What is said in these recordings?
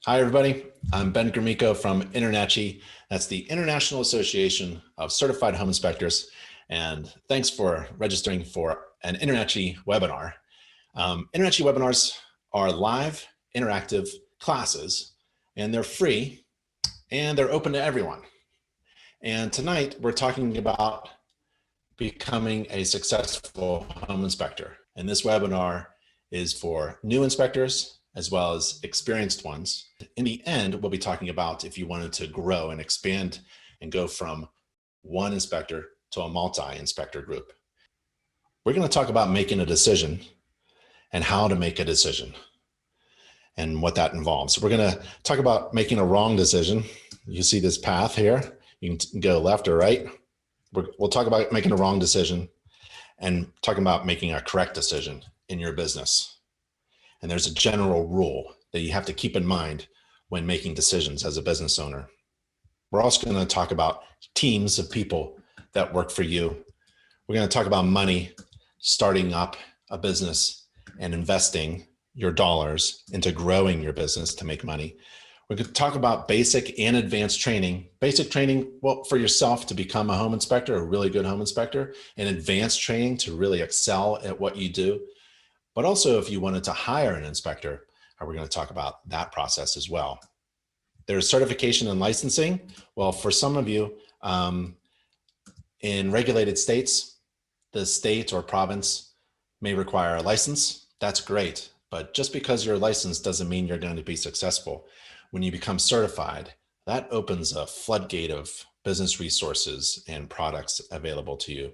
Hi, everybody. I'm Ben Gromyko from InterNACHI. That's the International Association of Certified Home Inspectors. And thanks for registering for an InterNACHI webinar. InterNACHI webinars are live, interactive classes, and they're free, and they're open to everyone. And tonight, we're talking about becoming a successful home inspector. And this webinar is for new inspectors as well as experienced ones. In the end, we'll be talking about if you wanted to grow and expand and go from one inspector to a multi-inspector group. We're going to talk about making a decision and how to make a decision and what that involves. We're going to talk about making a wrong decision. You see this path here. You can go left or right. We'll talk about making a wrong decision and talking about making a correct decision in your business. And there's a general rule that you have to keep in mind when making decisions as a business owner. We're also going to talk about teams of people that work for you. We're going to talk about money, starting up a business and investing your dollars into growing your business to make money. We're going to talk about basic and advanced training. Basic training, well, for yourself to become a home inspector, a really good home inspector, and advanced training to really excel at what you do. But also if you wanted to hire an inspector, we're going to talk about that process as well. There's certification and licensing. Well, for some of you in regulated states, the state or province may require a license. That's great. But just because you're licensed doesn't mean you're going to be successful. When you become certified, that opens a floodgate of business resources and products available to you.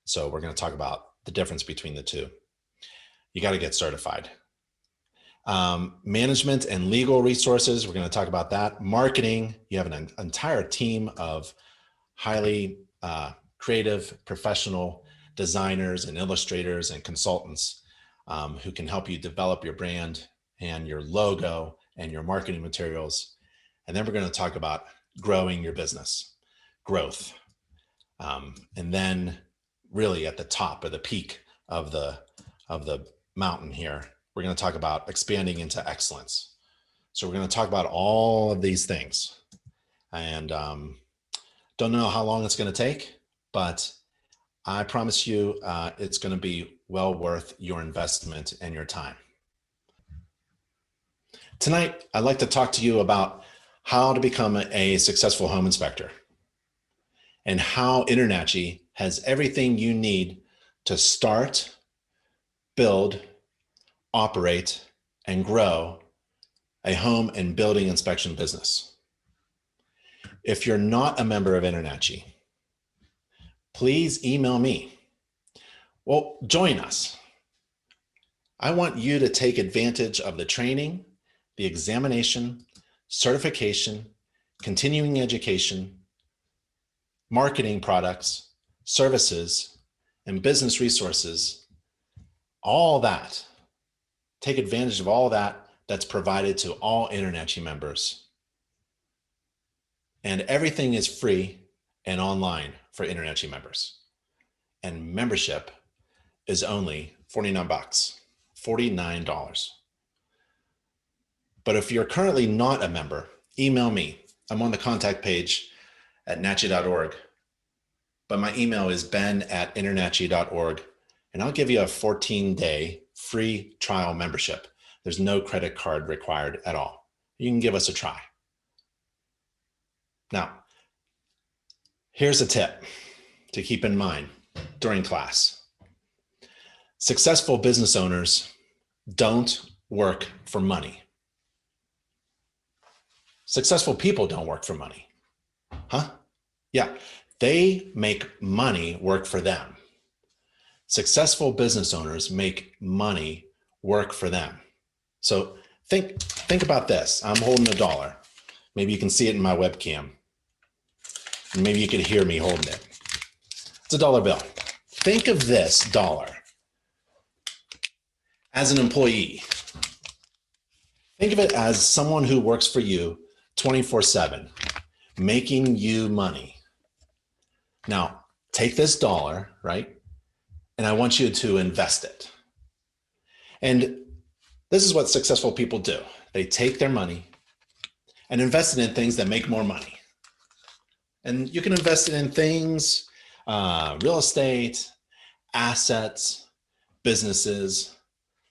So we're going to talk about the difference between the two. You got to get certified. Management and legal resources, we're going to talk about that. Marketing, you have an entire team of highly creative, professional designers and illustrators and consultants who can help you develop your brand and your logo and your marketing materials. And then we're going to talk about growing your business, growth. And then really at the top of the peak of the mountain here, we're going to talk about expanding into excellence. So we're going to talk about all of these things, and don't know how long it's going to take, but I promise you it's going to be well worth your investment and your time. Tonight, I'd like to talk to you about how to become a successful home inspector and how InterNACHI has everything you need to start, build, operate, and grow a home and building inspection business. If you're not a member of InterNACHI, please email me. Well, join us. I want you to take advantage of the training, the examination, certification, continuing education, marketing products, services, and business resources, all that. Take advantage of all that that's provided to all InterNACHI members. And everything is free and online for InterNACHI members. And membership is only $49. But if you're currently not a member, email me. I'm on the contact page at nachi.org. But my email is ben@internachi.org. And I'll give you a 14-day free trial membership. There's no credit card required at all. You can give us a try. Now, here's a tip to keep in mind during class. Successful business owners don't work for money. Successful people don't work for money. Huh? Yeah, they make money work for them. Successful business owners make money work for them. So think about this. I'm holding $1. Maybe you can see it in my webcam. And maybe you could hear me holding it. It's a dollar bill. Think of this dollar as an employee. Think of it as someone who works for you 24/7, making you money. Now, take this dollar, right? And I want you to invest it. And this is what successful people do. They take their money and invest it in things that make more money. And you can invest it in things, real estate, assets, businesses,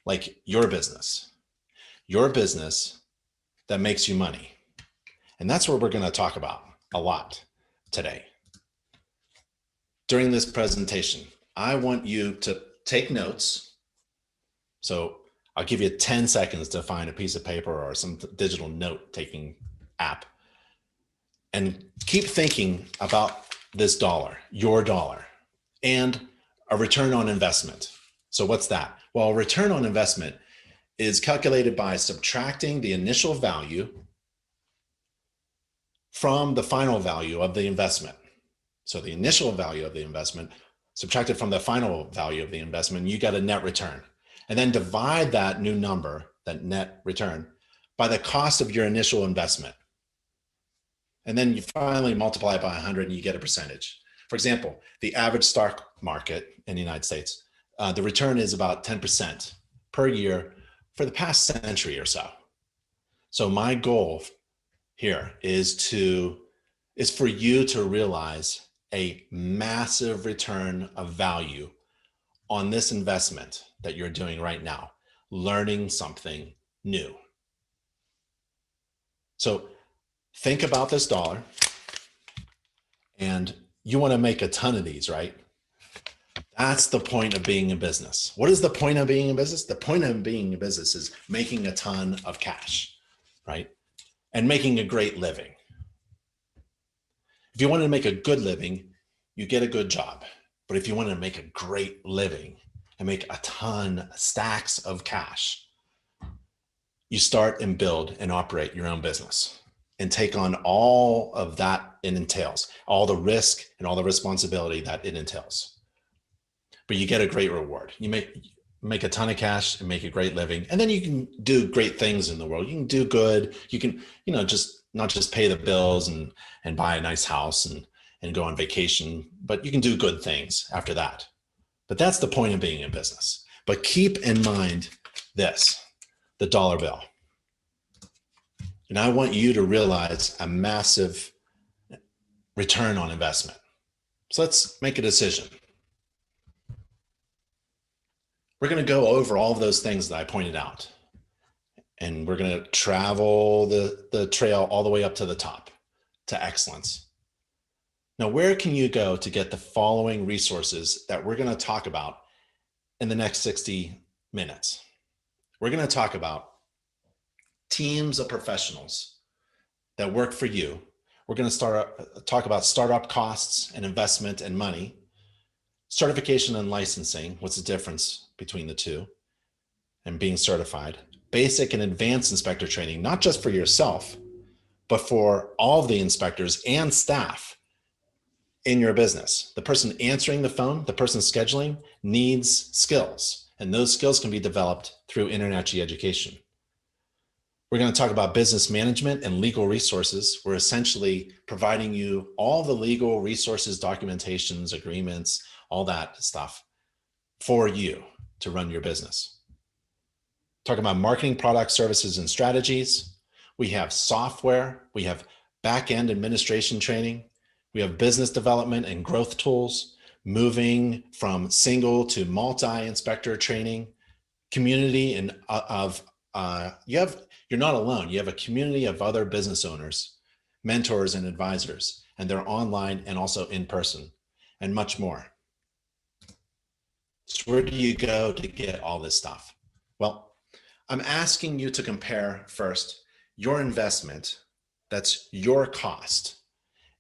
like your business that makes you money. And that's what we're going to talk about a lot today. During this presentation, I want you to take notes. So I'll give you 10 seconds to find a piece of paper or some digital note-taking app. And keep thinking about this dollar, your dollar, and a return on investment. So what's that? Well, return on investment is calculated by subtracting the initial value from the final value of the investment. So the initial value of the investment subtracted from the final value of the investment, you get a net return. And then divide that new number, that net return, by the cost of your initial investment. And then you finally multiply it by 100 and you get a percentage. For example, the average stock market in the United States, the return is about 10% per year for the past century or so. So my goal here is for you to realize a massive return of value on this investment that you're doing right now, learning something new. So think about this dollar, and you want to make a ton of these, right? That's the point of being in business. What is the point of being in business? The point of being in business is making a ton of cash, right? And making a great living. If you want to make a good living, you get a good job. But if you want to make a great living and make a ton, stacks of cash, you start and build and operate your own business and take on all of that it entails, all the risk and all the responsibility that it entails. But you get a great reward. You make a ton of cash and make a great living. And then you can do great things in the world. You can do good. You can, just not just pay the bills and buy a nice house and go on vacation, but you can do good things after that. But that's the point of being in business. But keep in mind this, the dollar bill. And I want you to realize a massive return on investment. So let's make a decision. We're going to go over all of those things that I pointed out. And we're going to travel the trail all the way up to the top, to excellence. Now, where can you go to get the following resources that we're going to talk about in the next 60 minutes? We're going to talk about teams of professionals that work for you. We're going to talk about startup costs and investment and money, certification and licensing, what's the difference between the two, and being certified, basic and advanced inspector training, not just for yourself, but for all of the inspectors and staff in your business. The person answering the phone, the person scheduling, needs skills, and those skills can be developed through InterNACHI education. We're going to talk about business management and legal resources. We're essentially providing you all the legal resources, documentations, agreements, all that stuff for you to run your business. Talking about marketing, products, services, and strategies. We have software. We have back-end administration training. We have business development and growth tools, moving from single to multi-inspector training, community and you're not alone. You have a community of other business owners, mentors, and advisors, and they're online and also in person, and much more. So where do you go to get all this stuff? Well, I'm asking you to compare first your investment, that's your cost,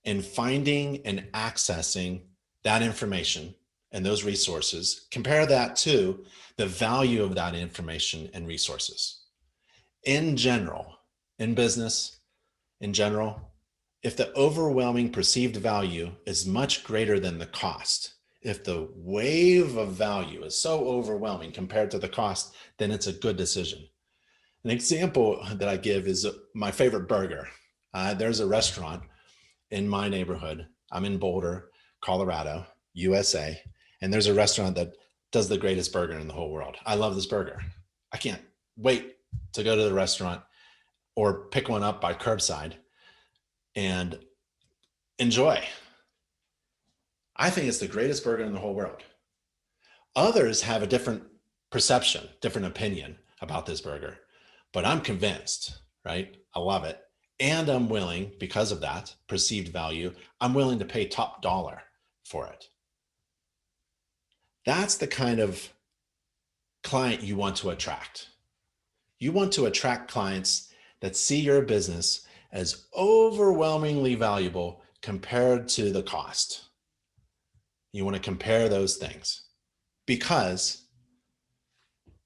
in finding and accessing that information and those resources. Compare that to the value of that information and resources. In general, in business, in general, if the overwhelming perceived value is much greater than the cost, if the wave of value is so overwhelming compared to the cost, then it's a good decision. An example that I give is my favorite burger. There's a restaurant in my neighborhood. I'm in Boulder, Colorado, USA, and there's a restaurant that does the greatest burger in the whole world. I love this burger. I can't wait to go to the restaurant or pick one up by curbside and enjoy. I think it's the greatest burger in the whole world. Others have a different perception, different opinion about this burger, but I'm convinced, right? I love it. And I'm willing, because of that perceived value, I'm willing to pay top dollar for it. That's the kind of client you want to attract. You want to attract clients that see your business as overwhelmingly valuable compared to the cost. You want to compare those things, because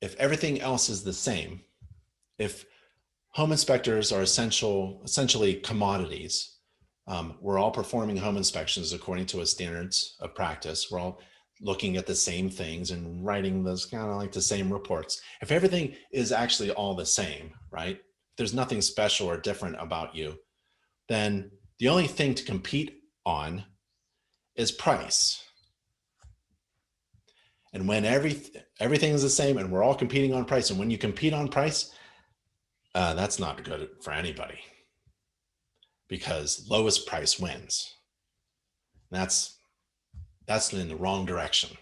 if everything else is the same, if home inspectors are essentially commodities, we're all performing home inspections according to a standards of practice. We're all looking at the same things and writing those kind of like the same reports. If everything is actually all the same, right? There's nothing special or different about you, then the only thing to compete on is price. And when everything is the same and we're all competing on price, and when you compete on price, that's not good for anybody, because lowest price wins. That's in the wrong direction.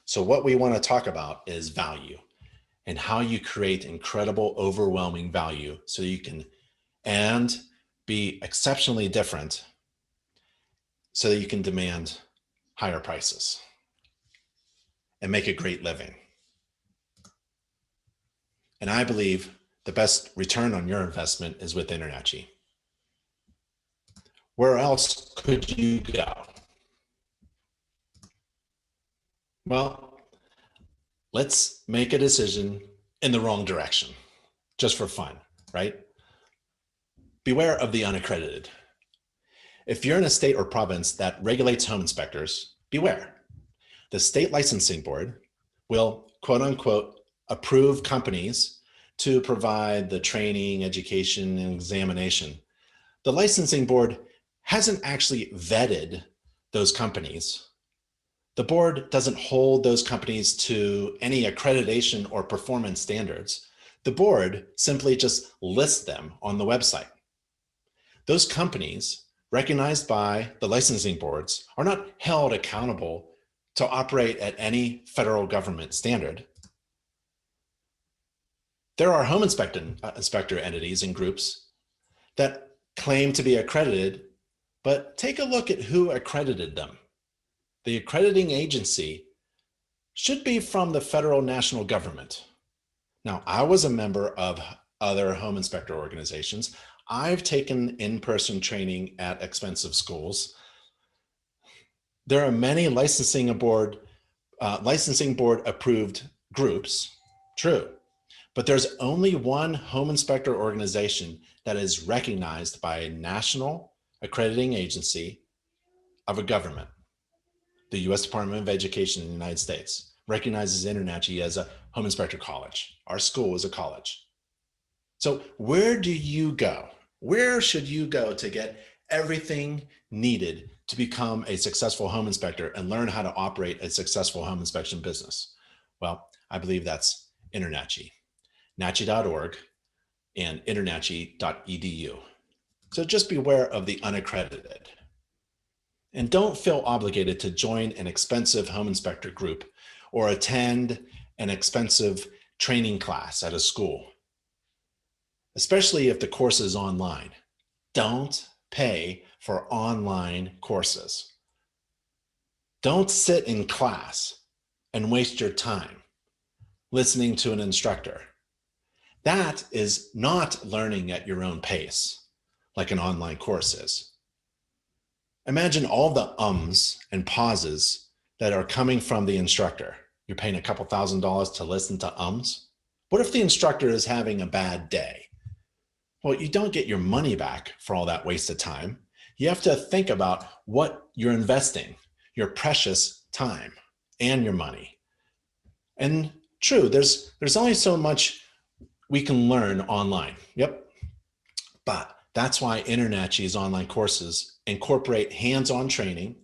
So what we want to talk about is value and how you create incredible, overwhelming value so you can and be exceptionally different so that you can demand higher prices and make a great living. And I believe the best return on your investment is with InterNACHI. Where else could you go? Well, let's make a decision in the wrong direction, just for fun, right? Beware of the unaccredited. If you're in a state or province that regulates home inspectors, beware. The state licensing board will, quote unquote, approve companies to provide the training, education, and examination. The licensing board hasn't actually vetted those companies. The board doesn't hold those companies to any accreditation or performance standards. The board simply just lists them on the website. Those companies, recognized by the licensing boards, are not held accountable to operate at any federal government standard. There are home inspector entities and groups that claim to be accredited, but take a look at who accredited them. The accrediting agency should be from the federal national government. Now, I was a member of other home inspector organizations. I've taken in-person training at expensive schools. There are many licensing board approved groups, true, but there's only one home inspector organization that is recognized by a national accrediting agency of a government. The U.S. Department of Education in the United States recognizes InterNACHI as a home inspector college. Our school is a college. So where do you go? Where should you go to get everything needed to become a successful home inspector and learn how to operate a successful home inspection business? Well, I believe that's InterNACHI, nachi.org and internachi.edu. So just beware of the unaccredited. And don't feel obligated to join an expensive home inspector group or attend an expensive training class at a school, especially if the course is online. Don't pay for online courses. Don't sit in class and waste your time listening to an instructor. That is not learning at your own pace, like an online course is. Imagine all the ums and pauses that are coming from the instructor. You're paying a couple $1,000s to listen to ums. What if the instructor is having a bad day? Well, you don't get your money back for all that wasted time. You have to think about what you're investing, your precious time and your money. And true, there's only so much we can learn online. Yep. But that's why InterNACHI's online courses incorporate hands-on training,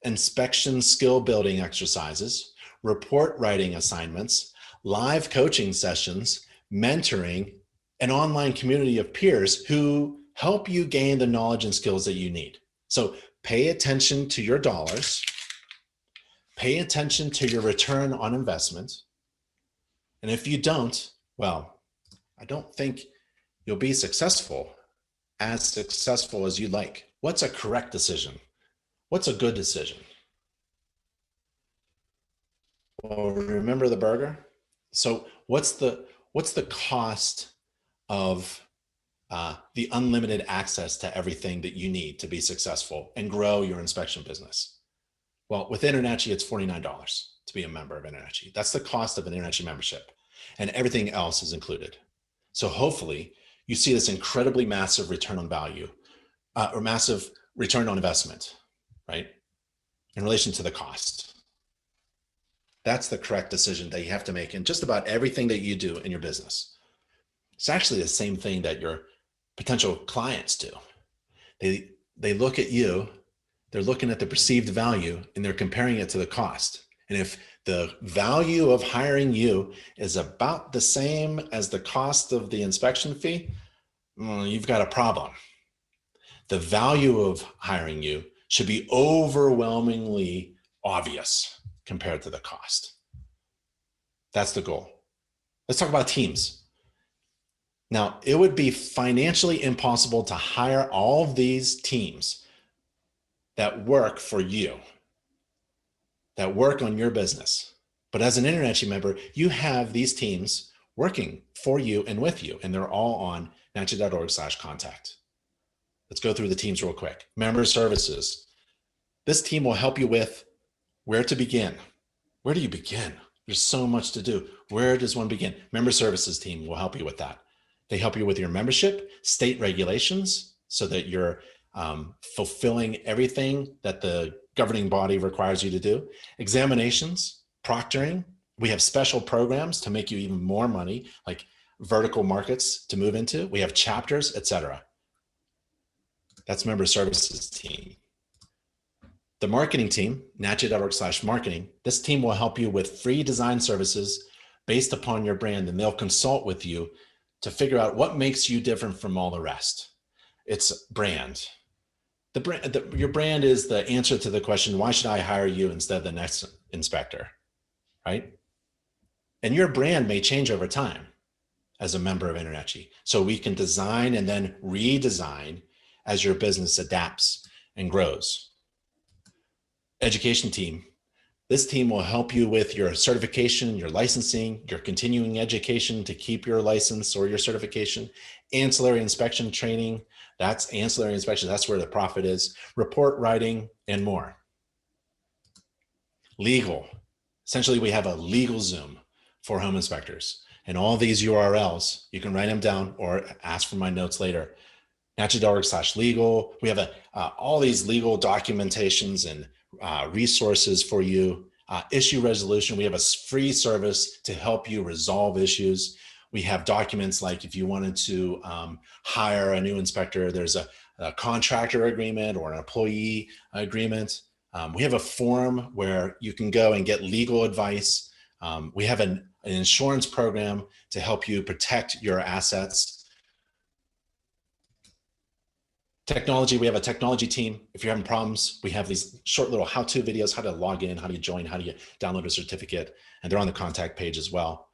inspection skill building exercises, report writing assignments, live coaching sessions, mentoring, an online community of peers who help you gain the knowledge and skills that you need. So pay attention to your dollars, pay attention to your return on investment. And if you don't, well, I don't think you'll be as successful as you'd like. What's a correct decision? What's a good decision? Well, remember the burger? So what's the cost of the unlimited access to everything that you need to be successful and grow your inspection business? Well, with InterNACHI, it's $49 to be a member of InterNACHI. That's the cost of an InterNACHI membership, and everything else is included. So hopefully you see this incredibly massive return on value or massive return on investment, right? In relation to the cost. That's the correct decision that you have to make in just about everything that you do in your business. It's actually the same thing that your potential clients do. They look at you, they're looking at the perceived value, and they're comparing it to the cost. And if the value of hiring you is about the same as the cost of the inspection fee, you've got a problem. The value of hiring you should be overwhelmingly obvious compared to the cost. That's the goal. Let's talk about teams. Now, it would be financially impossible to hire all of these teams that work for you, that work on your business. But as an InterNACHI member, you have these teams working for you and with you, and they're all on nachi.org/contact. Let's go through the teams real quick. Member services. This team will help you with where to begin. Where do you begin? There's so much to do. Where does one begin? Member services team will help you with that. They help you with your membership, state regulations, so that you're fulfilling everything that the governing body requires you to do. Examinations, proctoring. We have special programs to make you even more money, like vertical markets to move into. We have chapters, etc. That's member services team. The marketing team, nachi.org/marketing. This team will help you with free design services based upon your brand, and they'll consult with you to figure out what makes you different from all the rest. It's brand. Your brand is the answer to the question, why should I hire you instead of the next inspector, right? And your brand may change over time as a member of InterNACHI. So we can design and then redesign as your business adapts and grows. Education team. This team will help you with your certification, your licensing, your continuing education to keep your license or your certification, ancillary inspection training. That's ancillary inspection. That's where the profit is. Report writing and more. Legal. Essentially, we have a legal Zoom for home inspectors. And all these URLs, you can write them down or ask for my notes later. nachi.org/legal. We have all these legal documentations and resources for you. Issue resolution. We have a free service to help you resolve issues. We have documents like if you wanted to hire a new inspector, there's a contractor agreement or an employee agreement. We have a forum where you can go and get legal advice. We have an insurance program to help you protect your assets. Technology, we have a technology team. If you're having problems, we have these short little how-to videos, how to log in, how do you join, how do you download a certificate, and they're on the contact page as well.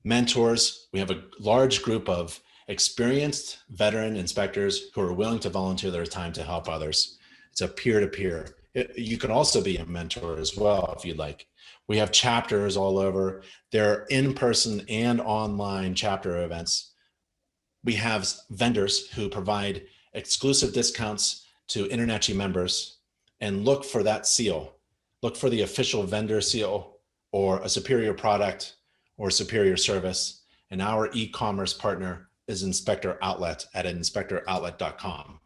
Mentors, we have a large group of experienced veteran inspectors who are willing to volunteer their time to help others. It's a peer-to-peer. You can also be a mentor as well if you'd like. We have chapters all over. There are in-person and online chapter events. We have vendors who provide exclusive discounts to InterNACHI members, and look for that seal. Look for the official vendor seal or a superior product or superior service. And our e-commerce partner is Inspector Outlet at inspectoroutlet.com.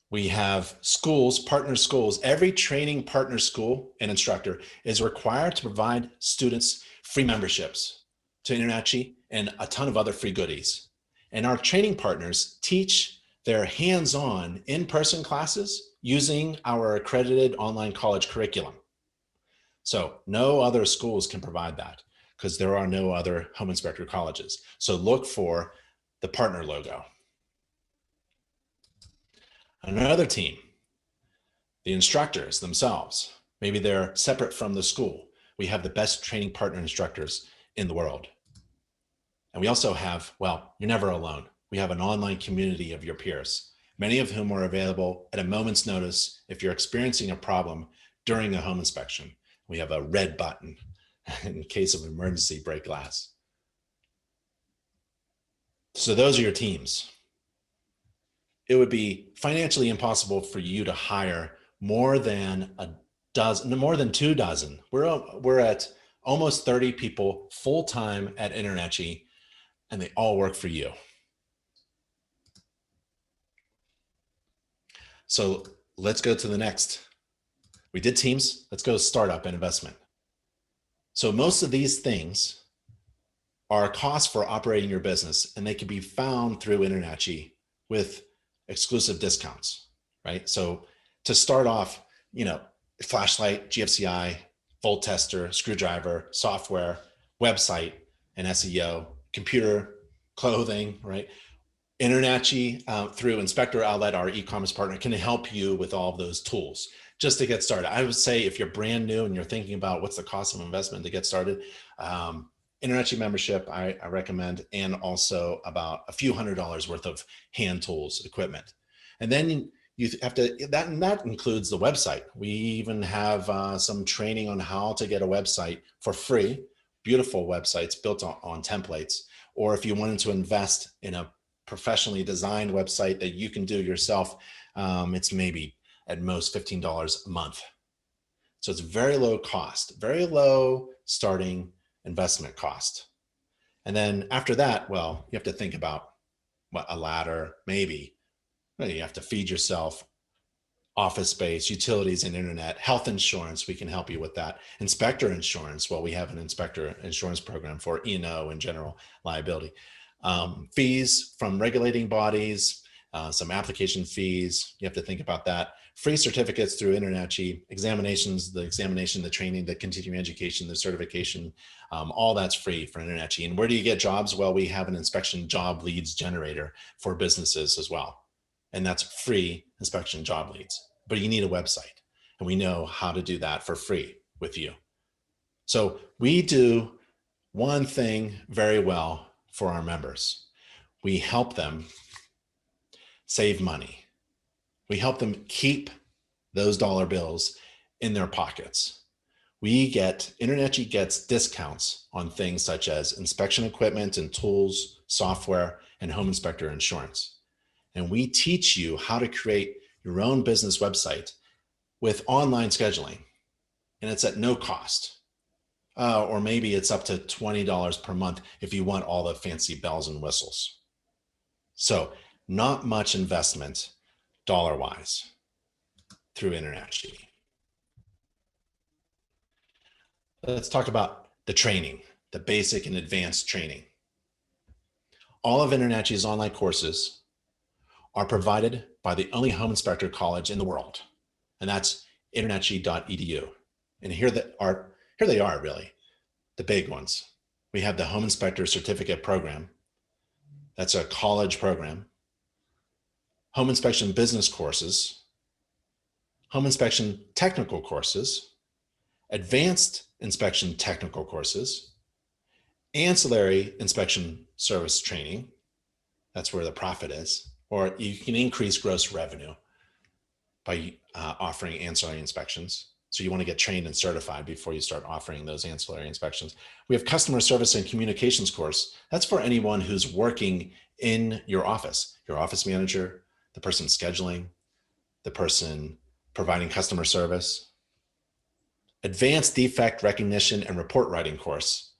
We have schools, partner schools. Every training partner school and instructor is required to provide students free memberships to InterNACHI and a ton of other free goodies. And our training partners teach their hands-on in-person classes using our accredited online college curriculum. So no other schools can provide that. because there are no other home inspector colleges. So look for the partner logo. Another team, the instructors themselves. Maybe they're separate from the school. We have the best training partner instructors in the world. And we also have, well, you're never alone. We have an online community of your peers, many of whom are available at a moment's notice if you're experiencing a problem during a home inspection. We have a red button in case of emergency, break glass. So those are your teams. It would be financially impossible for you to hire more than 2 dozen. We're at almost 30 people full-time at InterNACHI, and they all work for you. So let's go to the next. We did teams, let's go startup and investment. So most of these things are costs for operating your business, and they can be found through InterNACHI with exclusive discounts, right? So to start off, flashlight, GFCI, volt tester, screwdriver, software, website, and SEO, computer, clothing, right? InterNACHI through Inspector Outlet, our e-commerce partner, can help you with all of those tools just to get started. I would say if you're brand new and you're thinking about what's the cost of investment to get started, InterNACHI membership, I recommend, and also about a few $100s worth of hand tools, equipment. And then you have to, that includes the website. We even have some training on how to get a website for free, beautiful websites built on templates. Or if you wanted to invest in a professionally designed website that you can do yourself, it's maybe at most $15 a month. So it's very low cost, very low starting investment cost. And then after that, well, you have to think about what a ladder, maybe. Well, you have to feed yourself, office space, utilities and internet, health insurance, we can help you with that. Inspector insurance, well, we have an inspector insurance program for E&O and general liability. Fees from regulating bodies, some application fees, you have to think about that. Free certificates through InterNACHI, examinations, the examination, the training, the continuing education, the certification, all that's free for InterNACHI. And where do you get jobs? Well, we have an inspection job leads generator for businesses as well. And that's free inspection job leads, but you need a website, and we know how to do that for free with you. So we do one thing very well for our members. We help them save money. We help them keep those dollar bills in their pockets. InterNACHI gets discounts on things such as inspection equipment and tools, software, and home inspector insurance. And we teach you how to create your own business website with online scheduling. And it's at no cost. Or maybe it's up to $20 per month if you want all the fancy bells and whistles. So not much investment dollar-wise through InterNACHI. Let's talk about the training, the basic and advanced training. All of InterNACHI's online courses are provided by the only home inspector college in the world, and that's internachi.edu. And here they are, really, the big ones. We have the Home Inspector Certificate Program. That's a college program. Home Inspection Business Courses, Home Inspection Technical Courses, Advanced Inspection Technical Courses, Ancillary Inspection Service Training. That's where the profit is. Or you can increase gross revenue by offering ancillary inspections. So you want to get trained and certified before you start offering those ancillary inspections. We have customer service and communications course. That's for anyone who's working in your office manager, the person scheduling, the person providing customer service. Advanced defect recognition and report writing course.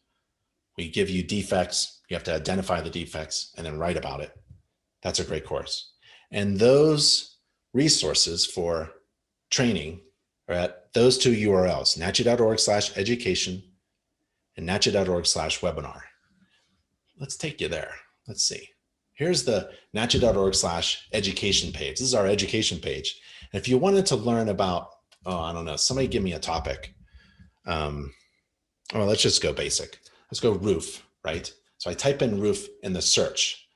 We give you defects. You have to identify the defects and then write about it. That's a great course. And those resources for training are at those two URLs, nachi.org/education and nachi.org/webinar. Let's take you there. Let's see. Here's the nachi.org/education page. This is our education page. And if you wanted to learn about, I don't know, somebody give me a topic. Well, let's just go basic. let's go roof, right? So I type in roof in the search,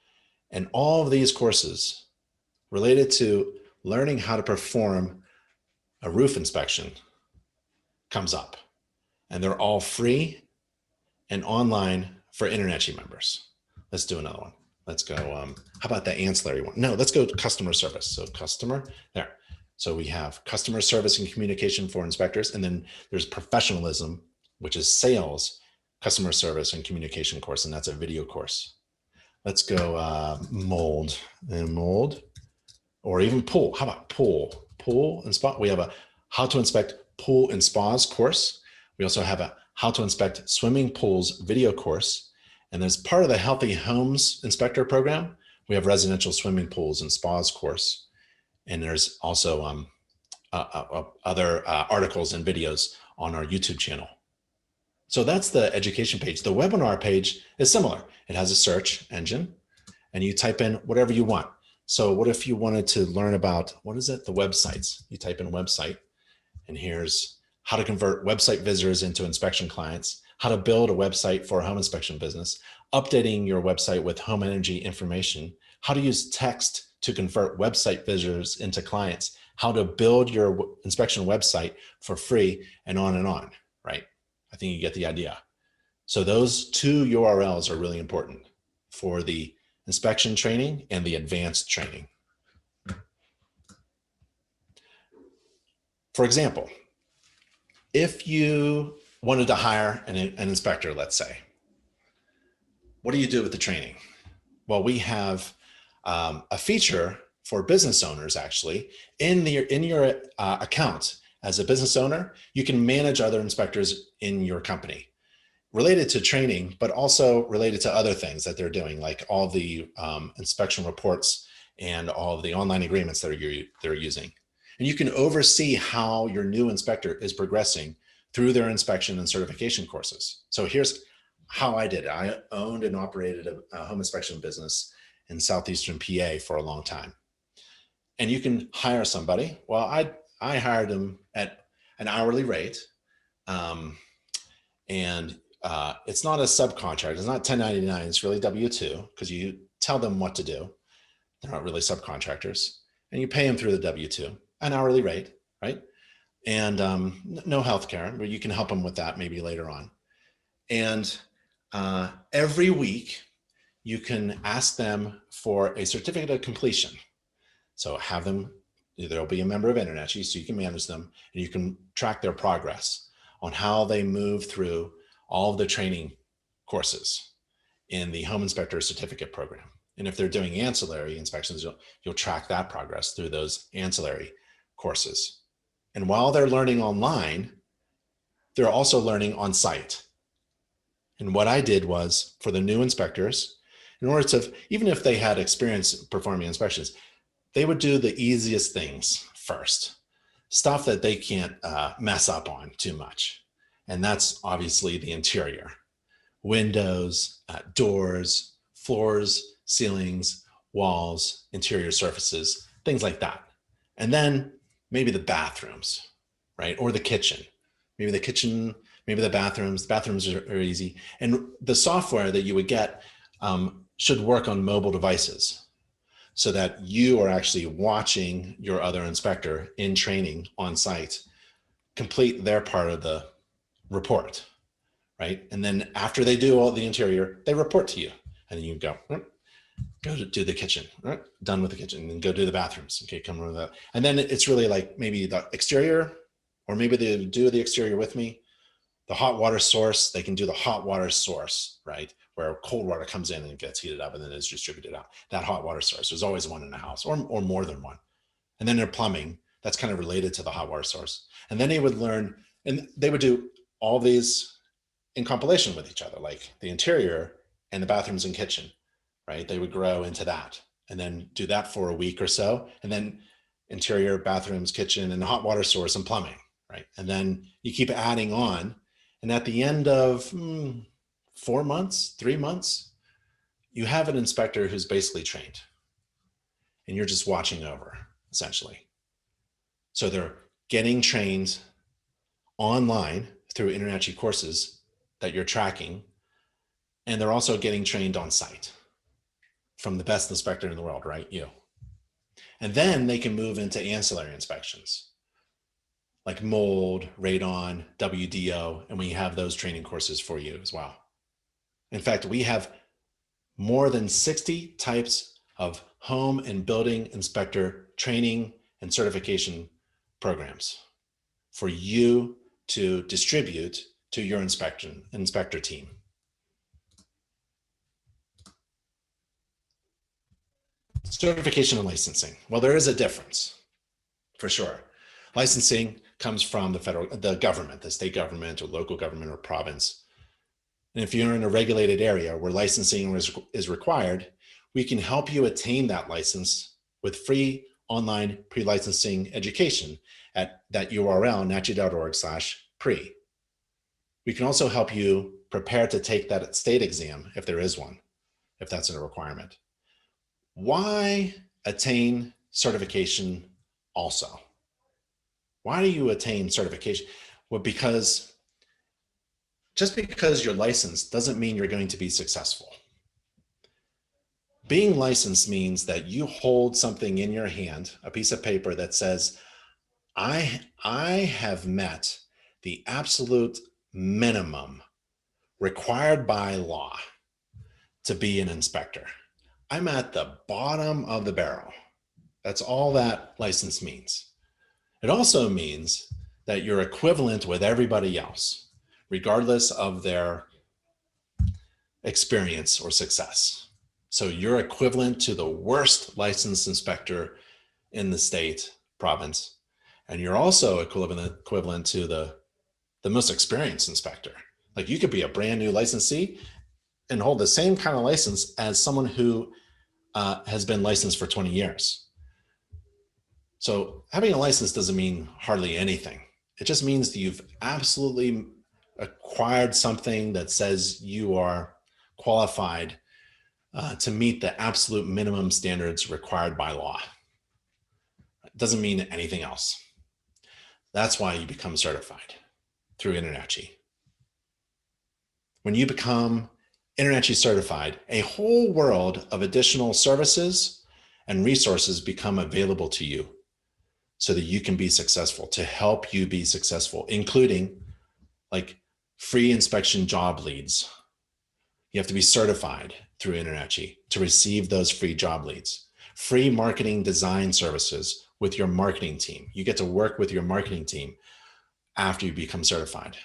and all of these courses related to learning how to perform a roof inspection comes up, and they're all free and online for InterNACHI members. Let's do another one. Let's go, how about the ancillary one? No, let's go to customer service. So customer, there. So we have customer service and communication for inspectors, and then there's professionalism, which is sales, customer service and communication course, and that's a video course. Let's go mold, or even pool. How about pool and spa? We have a how to inspect pool and spas course. We also have a how to inspect swimming pools video course. And as part of the Healthy Homes Inspector program, we have residential swimming pools and spas course. And there's also other articles and videos on our YouTube channel. So that's the education page. The webinar page is similar. It has a search engine, and you type in whatever you want. So what if you wanted to learn about, what is it? The websites. You type in website, and here's how to convert website visitors into inspection clients, how to build a website for a home inspection business, updating your website with home energy information, how to use text to convert website visitors into clients, how to build your inspection website for free, and on, right? I think you get the idea. So those two URLs are really important for the inspection training and the advanced training. For example, if you wanted to hire an inspector, let's say, what do you do with the training? Well, we have a feature for business owners, actually. In your account as a business owner, you can manage other inspectors in your company related to training, but also related to other things that they're doing, like all the inspection reports and all of the online agreements that they're using. And you can oversee how your new inspector is progressing through their inspection and certification courses. So here's how I did it. I owned and operated a home inspection business in Southeastern PA for a long time. And you can hire somebody. Well, I hired them at an hourly rate. And it's not a subcontract. It's not 1099. It's really W-2, because you tell them what to do. They're not really subcontractors. And you pay them through the W-2, an hourly rate, right? And no healthcare, but you can help them with that maybe later on. And every week, you can ask them for a certificate of completion. So have them, there'll be a member of InterNACHI, so you can manage them, and you can track their progress on how they move through all of the training courses in the Home Inspector Certificate Program. And if they're doing ancillary inspections, you'll track that progress through those ancillary courses. And while they're learning online, they're also learning on site. And what I did was, for the new inspectors, in order to, even if they had experience performing inspections, they would do the easiest things first, stuff that they can't mess up on too much. And that's obviously the interior: windows, doors, floors, ceilings, walls, interior surfaces, things like that. And then maybe the bathrooms, right? Or the kitchen. Maybe the kitchen, maybe the bathrooms. The bathrooms are easy. And the software that you would get should work on mobile devices, so that you are actually watching your other inspector in training on site complete their part of the report, right? And then after they do all the interior, they report to you, and then you go to do the kitchen, right? Done with the kitchen, and then go do the bathrooms. Okay, come over that. And then it's really like maybe the exterior, or maybe they do the exterior with me. The hot water source, they can do the hot water source, right? Where cold water comes in and gets heated up and then is distributed out. That hot water source, there's always one in the house, or more than one. And then their plumbing, that's kind of related to the hot water source. And then they would learn, and they would do all these in compilation with each other, like the interior and the bathrooms and kitchen, right? They would grow into that, and then do that for a week or so. And then interior, bathrooms, kitchen, and the hot water source and plumbing, right? And then you keep adding on. And at the end of 4 months, 3 months, you have an inspector who's basically trained, and you're just watching over, essentially. So they're getting trained online through InterNACHI courses that you're tracking And they're also getting trained on site from the best inspector in the world, right? You. And then they can move into ancillary inspections like mold, radon, WDO, and we have those training courses for you as well. In fact, we have more than 60 types of home and building inspector training and certification programs for you to distribute to your inspector team. Certification and licensing. Well, there is a difference for sure. Licensing comes from the government, the state government or local government or province. And if you're in a regulated area where licensing is required, we can help you attain that license with free online pre-licensing education at that URL, nachi.org/pre. We can also help you prepare to take that state exam if there is one, if that's a requirement. Why attain certification also? Why do you attain certification? Well, just because you're licensed doesn't mean you're going to be successful. Being licensed means that you hold something in your hand, a piece of paper that says, I have met the absolute minimum required by law to be an inspector. I'm at the bottom of the barrel. That's all that license means. It also means that you're equivalent with everybody else, regardless of their experience or success. So you're equivalent to the worst licensed inspector in the state, province, and you're also equivalent to the most experienced inspector. Like you could be a brand new licensee and hold the same kind of license as someone who has been licensed for 20 years. So having a license doesn't mean hardly anything. It just means that you've absolutely acquired something that says you are qualified to meet the absolute minimum standards required by law. It doesn't mean anything else. That's why you become certified through InterNACHI. When you become InterNACHI certified, a whole world of additional services and resources become available to you so that you can be successful, to help you be successful, including like free inspection job leads. You have to be certified through InterNACHI to receive those free job leads. Free marketing design services with your marketing team. You get to work with your marketing team after you become certified.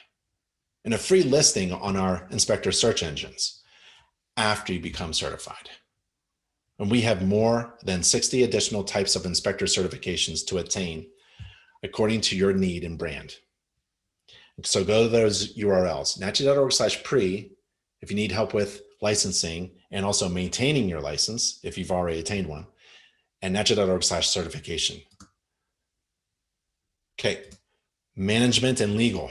And a free listing on our inspector search engines after you become certified. And we have more than 60 additional types of inspector certifications to attain according to your need and brand. So go to those URLs, nachi.org/pre if you need help with licensing and also maintaining your license if you've already attained one, and nachi.org/certification. Okay, management and legal.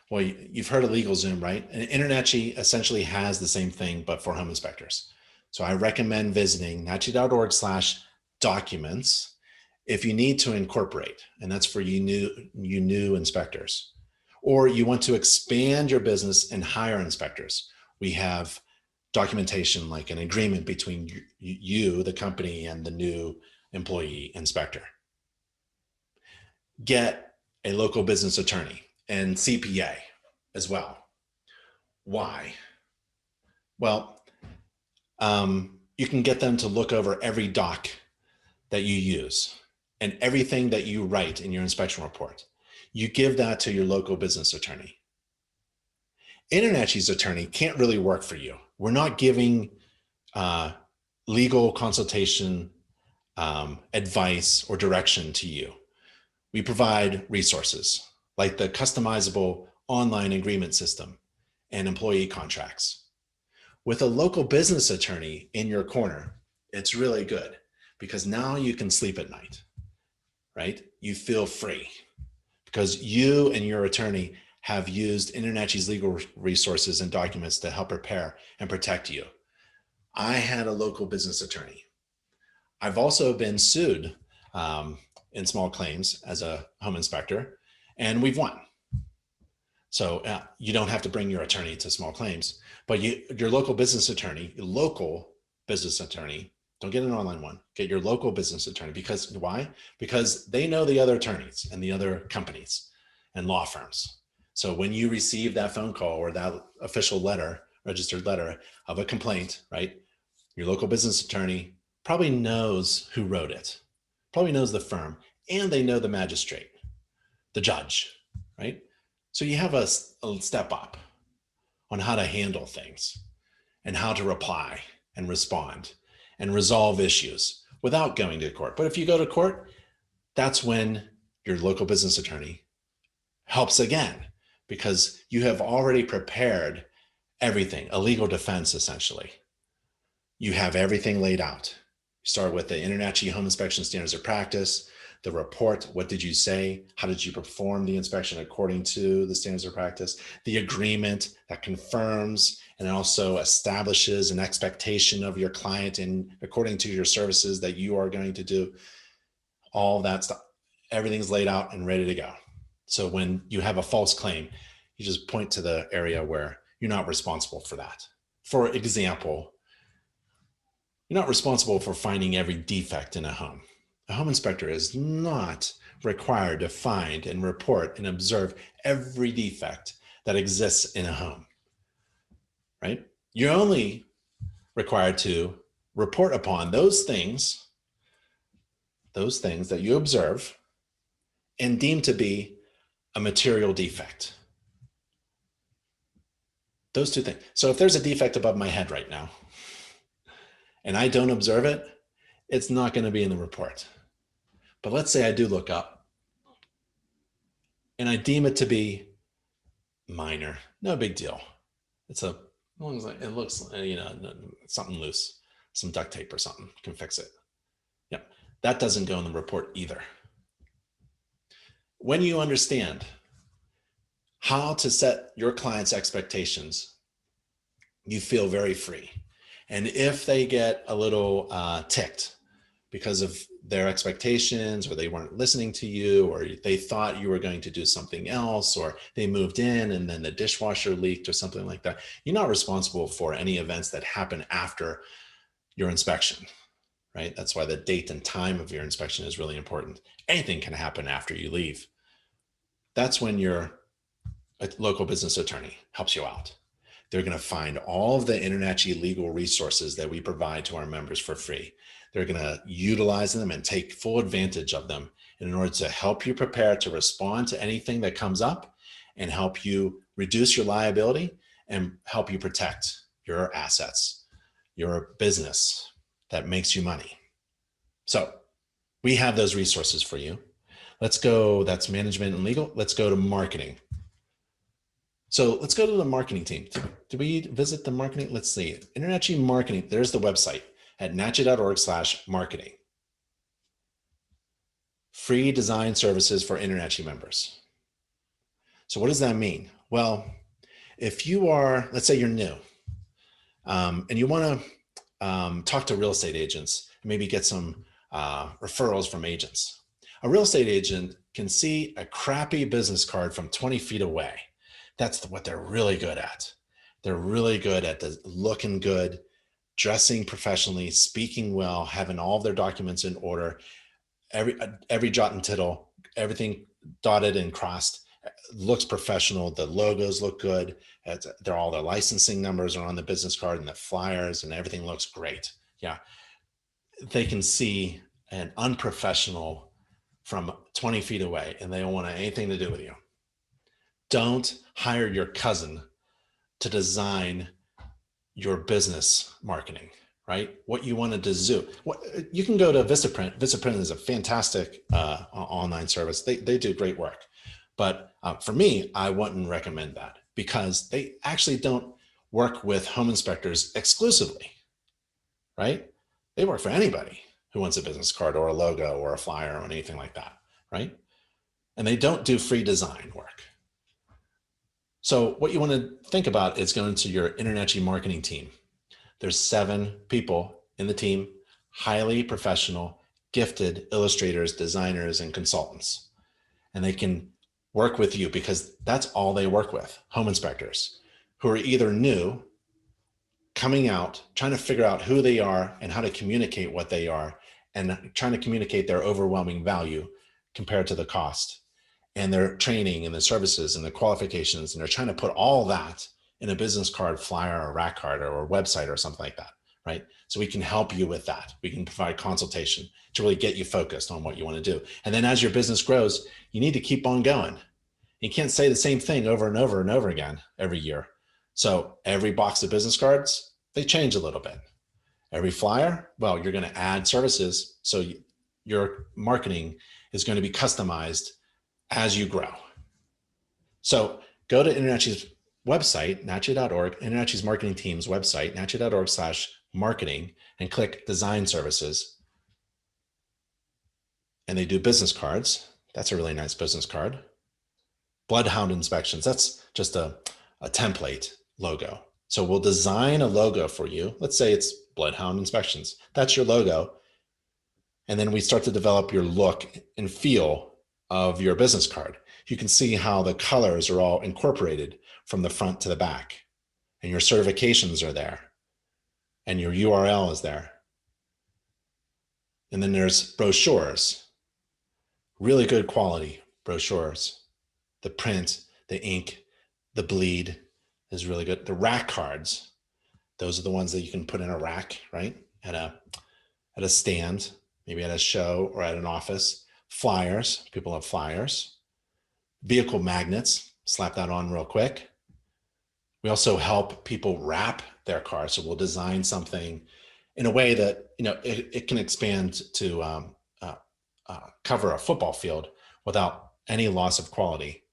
Well, you've heard of LegalZoom, right? And InterNACHI essentially has the same thing, but for home inspectors. So I recommend visiting nachi.org/documents if you need to incorporate, and that's for you new inspectors, or you want to expand your business and hire inspectors. We have documentation like an agreement between you, the company, and the new employee inspector. Get a local business attorney and CPA as well. Why? Well, you can get them to look over every doc that you use and everything that you write in your inspection report. You give that to your local business attorney. InterNACHI's attorney can't really work for you. We're not giving legal consultation, advice, or direction to you. We provide resources like the customizable online agreement system and employee contracts. With a local business attorney in your corner, it's really good because now you can sleep at night, right? You feel free because you and your attorney have used InterNACHI's legal resources and documents to help prepare and protect you. I had a local business attorney. I've also been sued in small claims as a home inspector, and we've won. So you don't have to bring your attorney to small claims, but your local business attorney, don't get an online one, get your local business attorney. Because why? Because they know the other attorneys and the other companies and law firms. So when you receive that phone call or that official letter, registered letter of a complaint, right? Your local business attorney probably knows who wrote it, probably knows the firm, and they know the magistrate, the judge, right? So you have a step up on how to handle things and how to reply and respond and resolve issues without going to court. But if you go to court, that's when your local business attorney helps again, because you have already prepared everything, a legal defense essentially. You have everything laid out. You start with the InterNACHI Home Inspection Standards of Practice, the report, what did you say? How did you perform the inspection according to the standards of practice? The agreement that confirms and also establishes an expectation of your client and according to your services that you are going to do. All that stuff, everything's laid out and ready to go. So when you have a false claim, you just point to the area where you're not responsible for that. For example, you're not responsible for finding every defect in a home. A home inspector is not required to find and report and observe every defect that exists in a home, right? You're only required to report upon those things that you observe and deem to be a material defect. Those two things. So if there's a defect above my head right now and I don't observe it, it's not going to be in the report. But let's say I do look up and I deem it to be minor, no big deal. It's as long as it looks, something loose, some duct tape or something can fix it. Yep, that doesn't go in the report either. When you understand how to set your client's expectations, you feel very free. And if they get a little ticked because of their expectations, or they weren't listening to you, or they thought you were going to do something else, or they moved in and then the dishwasher leaked or something like that, you're not responsible for any events that happen after your inspection, right? That's why the date and time of your inspection is really important. Anything can happen after you leave. That's when your local business attorney helps you out. They're going to find all of the InterNACHI legal resources that we provide to our members for free. They're going to utilize them and take full advantage of them in order to help you prepare to respond to anything that comes up and help you reduce your liability and help you protect your assets, your business that makes you money. So we have those resources for you. Let's go, that's management and legal. Let's go to marketing. So let's go to the marketing team. Did we visit the marketing? Let's see. InterNACHI marketing. There's the website at nachi.org/marketing. Free design services for InterNACHI members. So what does that mean? Well, if you are, let's say you're new and you want to talk to real estate agents, and maybe get some referrals from agents. A real estate agent can see a crappy business card from 20 feet away. That's what they're really good at. They're really good at looking good, dressing professionally, speaking well, having all of their documents in order, every jot and tittle, everything dotted and crossed, looks professional. The logos look good. All their licensing numbers are on the business card and the flyers, and everything looks great. Yeah, they can see an unprofessional from 20 feet away and they don't want anything to do with you. Don't hire your cousin to design your business marketing, right? What you want to do. You can go to Vistaprint. Vistaprint is a fantastic online service. They do great work. But for me, I wouldn't recommend that because they actually don't work with home inspectors exclusively, right? They work for anybody who wants a business card or a logo or a flyer or anything like that, right? And they don't do free design work. So what you want to think about is going to your InterNACHI marketing team. There's 7 people in the team, highly professional, gifted illustrators, designers, and consultants. And they can work with you because that's all they work with, home inspectors who are either new, coming out, trying to figure out who they are and how to communicate what they are, and trying to communicate their overwhelming value compared to the cost, and their training and the services and the qualifications. And they're trying to put all that in a business card, flyer, or rack card, or a website or something like that, right? So we can help you with that. We can provide consultation to really get you focused on what you want to do. And then as your business grows, you need to keep on going. You can't say the same thing over and over and over again every year. So every box of business cards, they change a little bit. Every flyer, well, you're going to add services. So your marketing is going to be customized as you grow. So go to InterNACHI's website, nachi.org, InterNACHI's marketing team's website, nachi.org/marketing, and click design services. And they do business cards. That's a really nice business card. Bloodhound inspections, that's just a template logo. So we'll design a logo for you. Let's say it's Bloodhound Inspections. That's your logo. And then we start to develop your look and feel of your business card. You can see how the colors are all incorporated from the front to the back, and your certifications are there, and your URL is there. And then there's brochures, really good quality brochures. The print, the ink, the bleed is really good. The rack cards, those are the ones that you can put in a rack, right? At a stand, maybe at a show or at an office. Flyers, people have flyers. Vehicle magnets, slap that on real quick. We also help people wrap their cars. So we'll design something in a way that, it can expand to cover a football field without any loss of quality.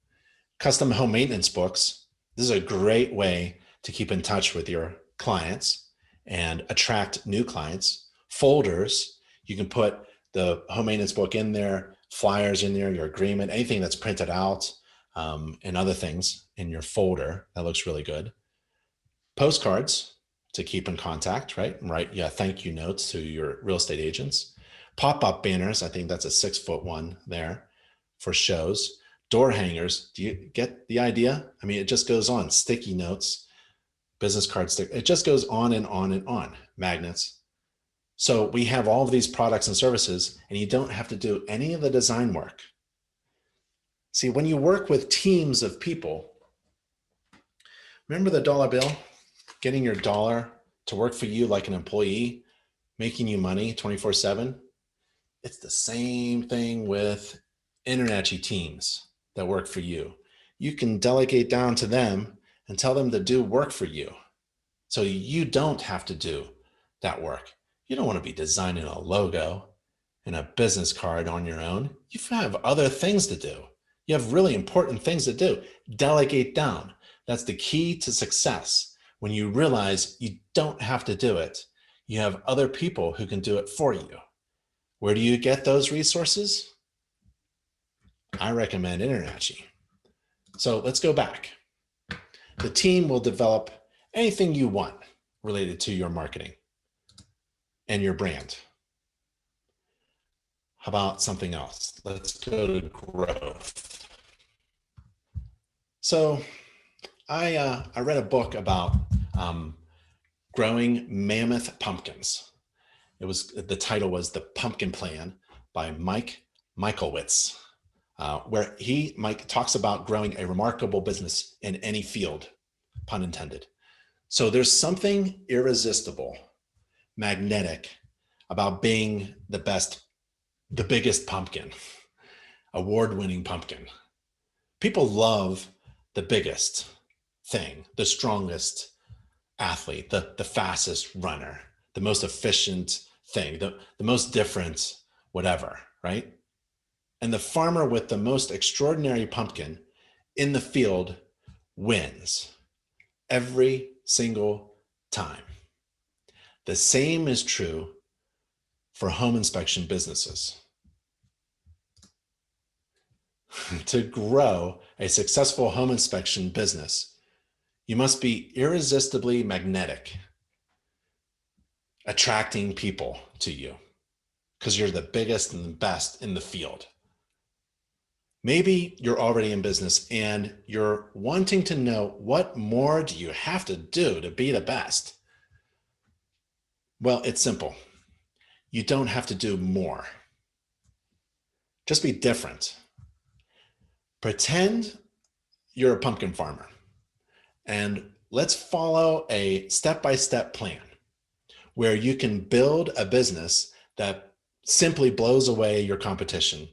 Custom home maintenance books. This is a great way to keep in touch with your clients and attract new clients. Folders, you can put the home maintenance book in there, flyers in there, your agreement, anything that's printed out, and other things in your folder. That looks really good. Postcards to keep in contact, right? Yeah, thank you notes to your real estate agents. Pop-up banners, I think that's a 6-foot one there for shows. Door hangers, do you get the idea? I mean, it just goes on. Sticky notes, business cards, it just goes on and on and on. Magnets. So we have all of these products and services, and you don't have to do any of the design work. See, when you work with teams of people, remember the dollar bill? Getting your dollar to work for you like an employee, making you money 24/7. It's the same thing with InterNACHI teams that work for you. You can delegate down to them and tell them to do work for you. So you don't have to do that work. You don't want to be designing a logo and a business card on your own. You have other things to do. You have really important things to do. Delegate down. That's the key to success. When you realize you don't have to do it, you have other people who can do it for you. Where do you get those resources? I recommend InterNACHI. So let's go back. The team will develop anything you want related to your marketing and your brand. How about something else? Let's go to growth. So I read a book about growing mammoth pumpkins. The title was The Pumpkin Plan by Mike Michalowicz, where Mike talks about growing a remarkable business in any field, pun intended. So there's something irresistible, magnetic about being the biggest pumpkin, award-winning pumpkin. People love the biggest thing, the strongest athlete, the fastest runner, the most efficient thing, the most different, whatever, right? And the farmer with the most extraordinary pumpkin in the field wins every single time. The same is true for home inspection businesses. To grow a successful home inspection business, you must be irresistibly magnetic, attracting people to you because you're the biggest and the best in the field. Maybe you're already in business and you're wanting to know, what more do you have to do to be the best? Well, it's simple. You don't have to do more. Just be different. Pretend you're a pumpkin farmer and let's follow a step-by-step plan where you can build a business that simply blows away your competition,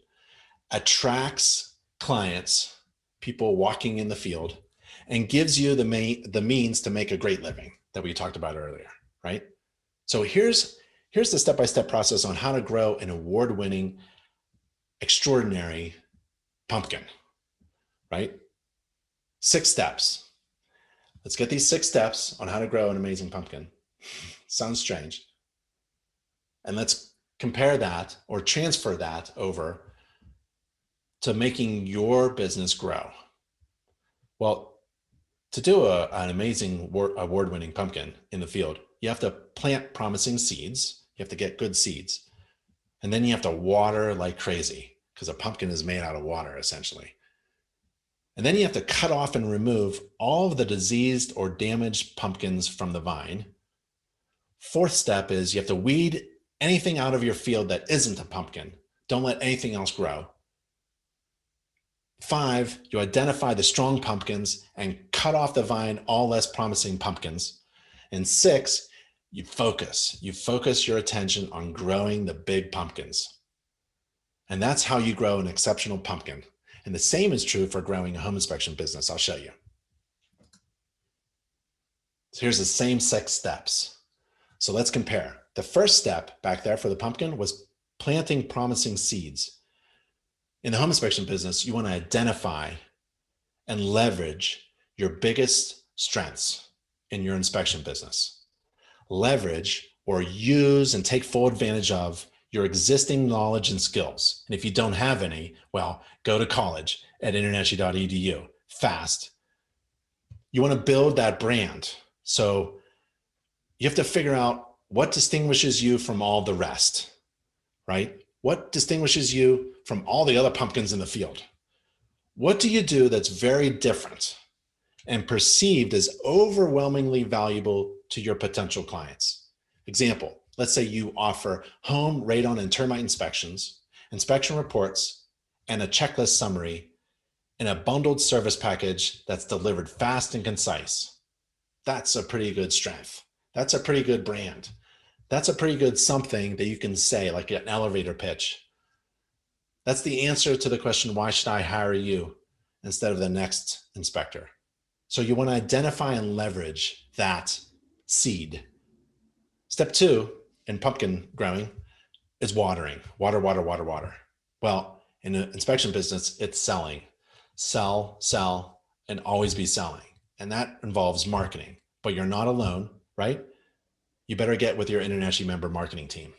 attracts clients, people walking in the field, and gives you the means to make a great living that we talked about earlier, right? So here's the step-by-step process on how to grow an award-winning, extraordinary pumpkin, right? 6 steps. Let's get these 6 steps on how to grow an amazing pumpkin. Sounds strange. And let's compare that or transfer that over to making your business grow. Well, to do an amazing award-winning pumpkin in the field, you have to plant promising seeds. You have to get good seeds. And then you have to water like crazy because a pumpkin is made out of water, essentially. And then you have to cut off and remove all of the diseased or damaged pumpkins from the vine. 4th step is you have to weed anything out of your field that isn't a pumpkin. Don't let anything else grow. 5, you identify the strong pumpkins and cut off the vine all less promising pumpkins. And 6, you focus your attention on growing the big pumpkins. And that's how you grow an exceptional pumpkin. And the same is true for growing a home inspection business. I'll show you. So here's the same 6 steps. So let's compare. The first step back there for the pumpkin was planting promising seeds. In the home inspection business, you want to identify and leverage your biggest strengths in your inspection business. Leverage or use and take full advantage of your existing knowledge and skills. And if you don't have any, well, go to college at InterNACHI.edu fast. You want to build that brand. So you have to figure out what distinguishes you from all the rest, right? What distinguishes you from all the other pumpkins in the field? What do you do that's very different and perceived as overwhelmingly valuable to your potential clients? Example, let's say you offer home radon and termite inspections, inspection reports, and a checklist summary in a bundled service package that's delivered fast and concise. That's a pretty good strength. That's a pretty good brand. That's a pretty good something that you can say, like an elevator pitch. That's the answer to the question, why should I hire you instead of the next inspector? So you want to identify and leverage that seed. Step 2 in pumpkin growing is watering. Water, water, water, water. Well, in the inspection business, it's selling. Sell, sell, and always be selling. And that involves marketing, but you're not alone, right? You better get with your InterNACHI member marketing team.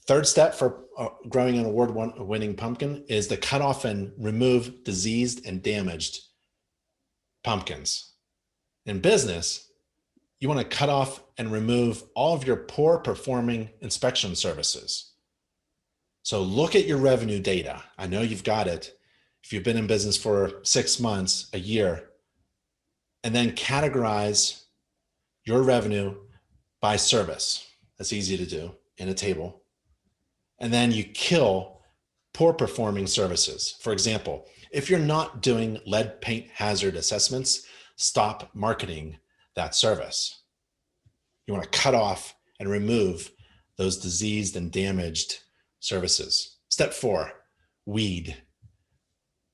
3rd step for growing an award-winning pumpkin is to cut off and remove diseased and damaged pumpkins. In business, you want to cut off and remove all of your poor performing inspection services. So look at your revenue data. I know you've got it. If you've been in business for 6 months, a year, and then categorize your revenue by service. That's easy to do in a table. And then you kill poor performing services. For example, if you're not doing lead paint hazard assessments, stop marketing that service. You want to cut off and remove those diseased and damaged services. Step 4, weed.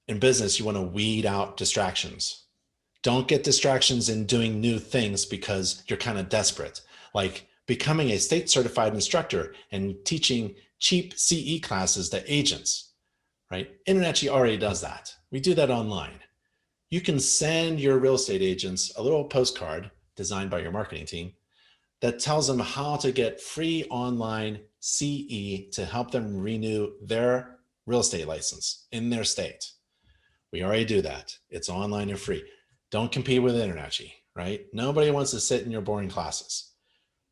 In business, you want to weed out distractions. Don't get distractions in doing new things because you're kind of desperate, like becoming a state certified instructor and teaching cheap CE classes to agents, right? InterNACHI already does that. We do that online. You can send your real estate agents a little postcard designed by your marketing team that tells them how to get free online CE to help them renew their real estate license in their state. We already do that. It's online and free. Don't compete with InterNACHI, right? Nobody wants to sit in your boring classes.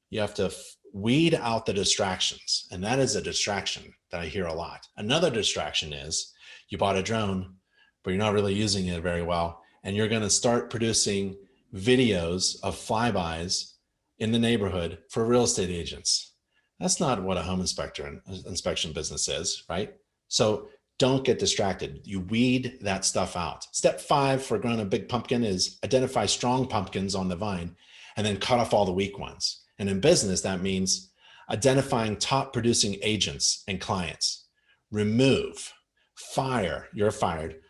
You have to weed out the distractions, and that is a distraction that I hear a lot. Another distraction is You bought a drone, but you're not really using it very well. And you're going to start producing videos of flybys in the neighborhood for real estate agents. That's not what a home inspection business is, right? So don't get distracted. You weed that stuff out. Step 5 for growing a big pumpkin is identify strong pumpkins on the vine and then cut off all the weak ones. And in business, that means identifying top producing agents and clients. Remove, fire, you're fired,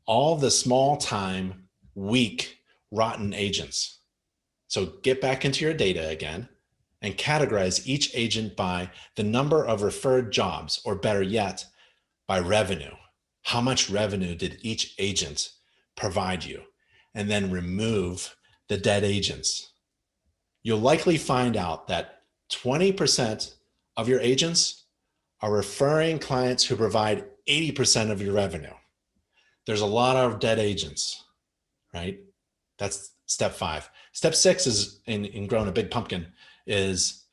all the small time, weak, rotten agents. So get back into your data again and categorize each agent by the number of referred jobs, or better yet, by revenue. How much revenue did each agent provide you? And then remove the dead agents. You'll likely find out that 20% of your agents are referring clients who provide 80% of your revenue. There's a lot of dead agents, right? That's step 5. Step 6 is in growing a big pumpkin is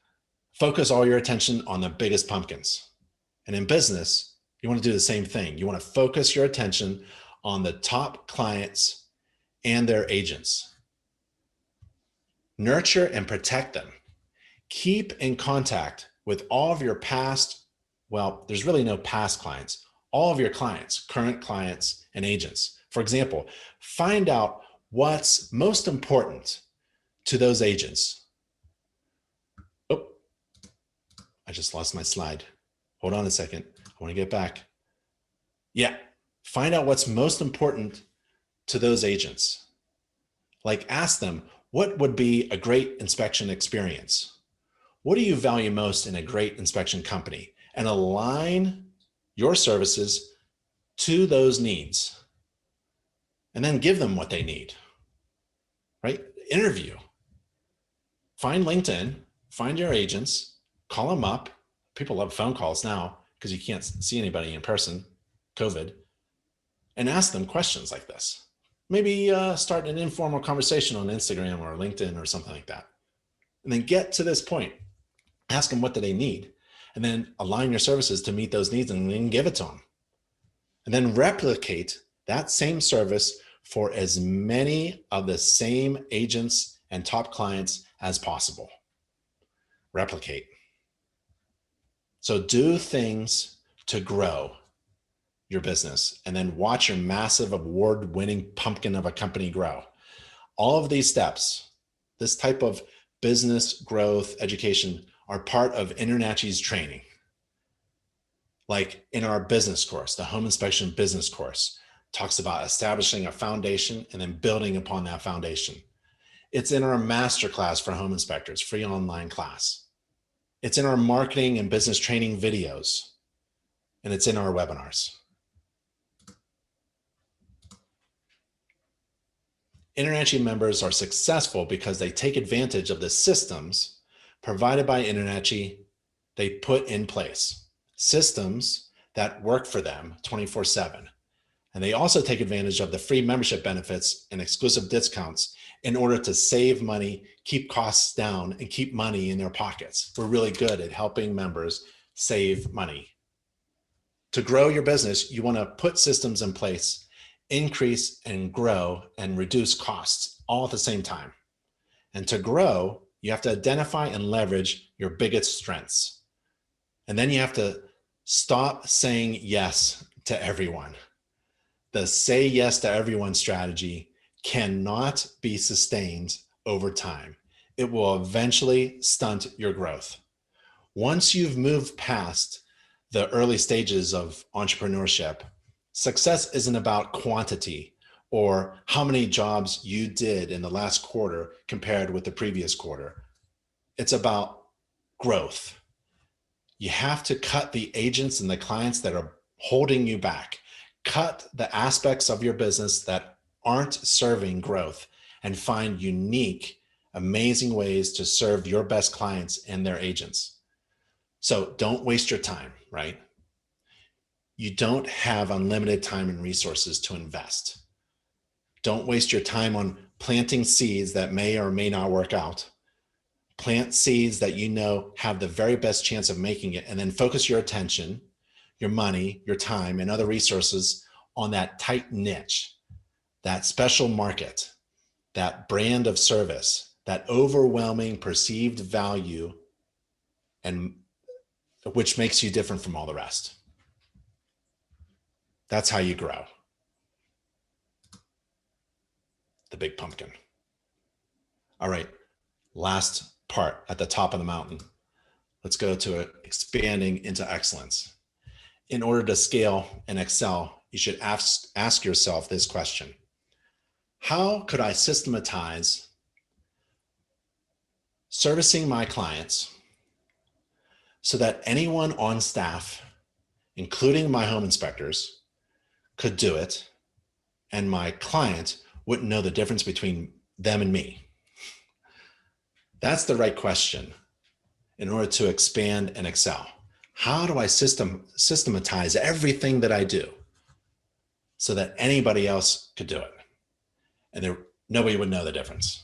focus all your attention on the biggest pumpkins. And in business, you want to do the same thing. You want to focus your attention on the top clients and their agents. Nurture and protect them. Keep in contact with all of your past, well, there's really no past clients, all of your clients, current clients and agents. For example, find out what's most important to those agents. Oh, I just lost my slide. Hold on a second. I want to get back. Yeah, find out what's most important to those agents. Like ask them, what would be a great inspection experience? What do you value most in a great inspection company? And align your services to those needs. And then give them what they need, right? Interview. Find LinkedIn, find your agents, call them up. People love phone calls now because you can't see anybody in person, COVID, and ask them questions like this. Maybe start an informal conversation on Instagram or LinkedIn or something like that. And then get to this point. Ask them what do they need. And then align your services to meet those needs and then give it to them. And then replicate that same service for as many of the same agents and top clients as possible. Replicate. So do things to grow your business and then watch your massive award-winning pumpkin of a company grow. All of these steps, this type of business growth education, are part of InterNACHI's training. Like in our business course, the home inspection business course talks about establishing a foundation and then building upon that foundation. It's in our masterclass for home inspectors, free online class. It's in our marketing and business training videos, and it's in our webinars. InterNACHI members are successful because they take advantage of the systems provided by InterNACHI they put in place. Systems that work for them 24/7. And they also take advantage of the free membership benefits and exclusive discounts in order to save money, keep costs down, and keep money in their pockets. We're really good at helping members save money. To grow your business, you want to put systems in place, increase and grow and reduce costs all at the same time. And to grow, you have to identify and leverage your biggest strengths. And then you have to stop saying yes to everyone. The say yes to everyone strategy cannot be sustained over time. It will eventually stunt your growth. Once you've moved past the early stages of entrepreneurship, success isn't about quantity or how many jobs you did in the last quarter compared with the previous quarter. It's about growth. You have to cut the agents and the clients that are holding you back. Cut the aspects of your business that aren't serving growth and find unique, amazing ways to serve your best clients and their agents. So don't waste your time, right? You don't have unlimited time and resources to invest. Don't waste your time on planting seeds that may or may not work out. Plant seeds that you know have the very best chance of making it, and then focus your attention, your money, your time, and other resources on that tight niche, that special market, that brand of service, that overwhelming perceived value, and which makes you different from all the rest. That's how you grow. The big pumpkin. All right, last part at the top of the mountain. Let's go to expanding into excellence. In order to scale and excel, you should ask yourself this question. How could I systematize servicing my clients so that anyone on staff, including my home inspectors, could do it, and my client wouldn't know the difference between them and me? That's the right question in order to expand and excel. How do I systematize everything that I do so that anybody else could do it? And nobody would know the difference.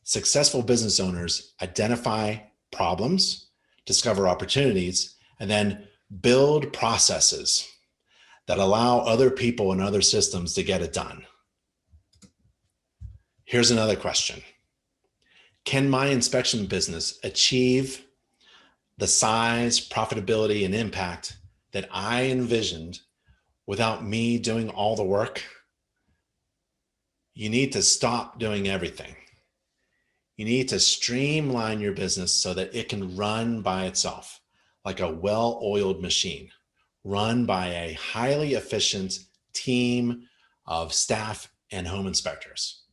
Successful business owners identify problems, discover opportunities, and then build processes that allow other people and other systems to get it done. Here's another question. Can my inspection business achieve the size, profitability, and impact that I envisioned without me doing all the work? You need to stop doing everything. You need to streamline your business so that it can run by itself like a well-oiled machine, run by a highly efficient team of staff and home inspectors.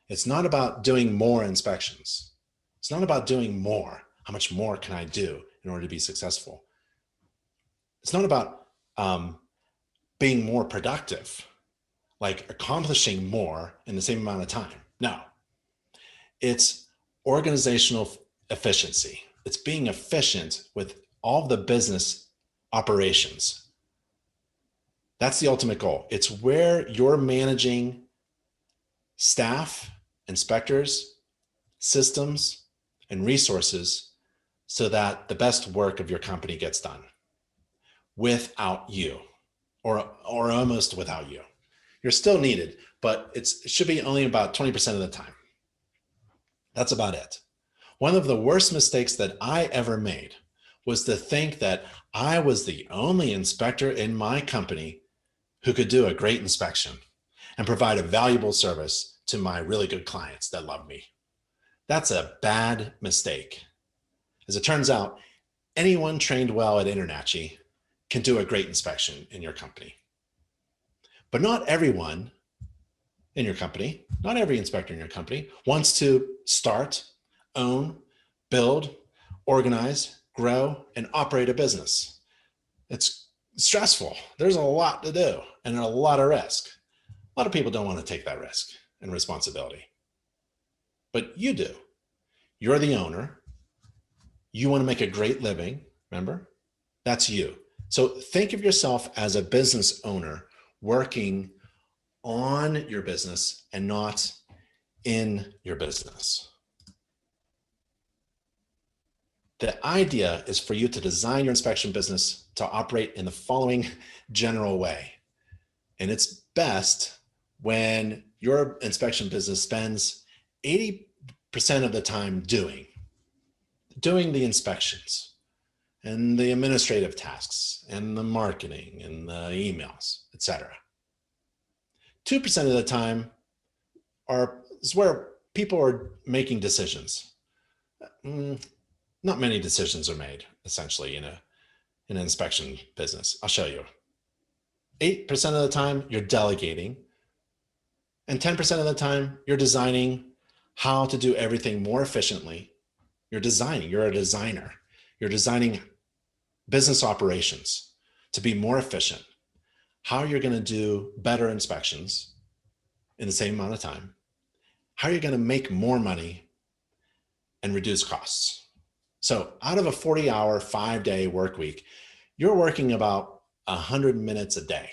It's not about doing more inspections. It's not about doing more. How much more can I do in order to be successful? It's not about being more productive, like accomplishing more in the same amount of time. No, it's organizational efficiency. It's being efficient with all the business operations. That's the ultimate goal. It's where you're managing staff, inspectors, systems, and resources so that the best work of your company gets done without you, or almost without you. You're still needed, but it should be only about 20% of the time. That's about it. One of the worst mistakes that I ever made was to think that I was the only inspector in my company who could do a great inspection and provide a valuable service to my really good clients that love me. That's a bad mistake. As it turns out, anyone trained well at InterNACHI can do a great inspection in your company. But not everyone in your company, not every inspector in your company wants to start, own, build, organize, grow, and operate a business. It's stressful. There's a lot to do and a lot of risk. A lot of people don't want to take that risk and responsibility. But you do. You're the owner. You want to make a great living, remember? That's you. So think of yourself as a business owner working on your business and not in your business. The idea is for you to design your inspection business to operate in the following general way. And it's best when your inspection business spends 80% of the time doing the inspections and the administrative tasks and the marketing and the emails, etc. 2% of the time is where people are making decisions. Not many decisions are made, essentially, in an inspection business. I'll show you. 8% of the time, you're delegating. And 10% of the time, you're designing how to do everything more efficiently. You're a designer. You're designing business operations to be more efficient. How you're going to do better inspections in the same amount of time. How you're going to make more money and reduce costs. So out of a 40-hour, 5-day work week, you're working about 100 minutes a day.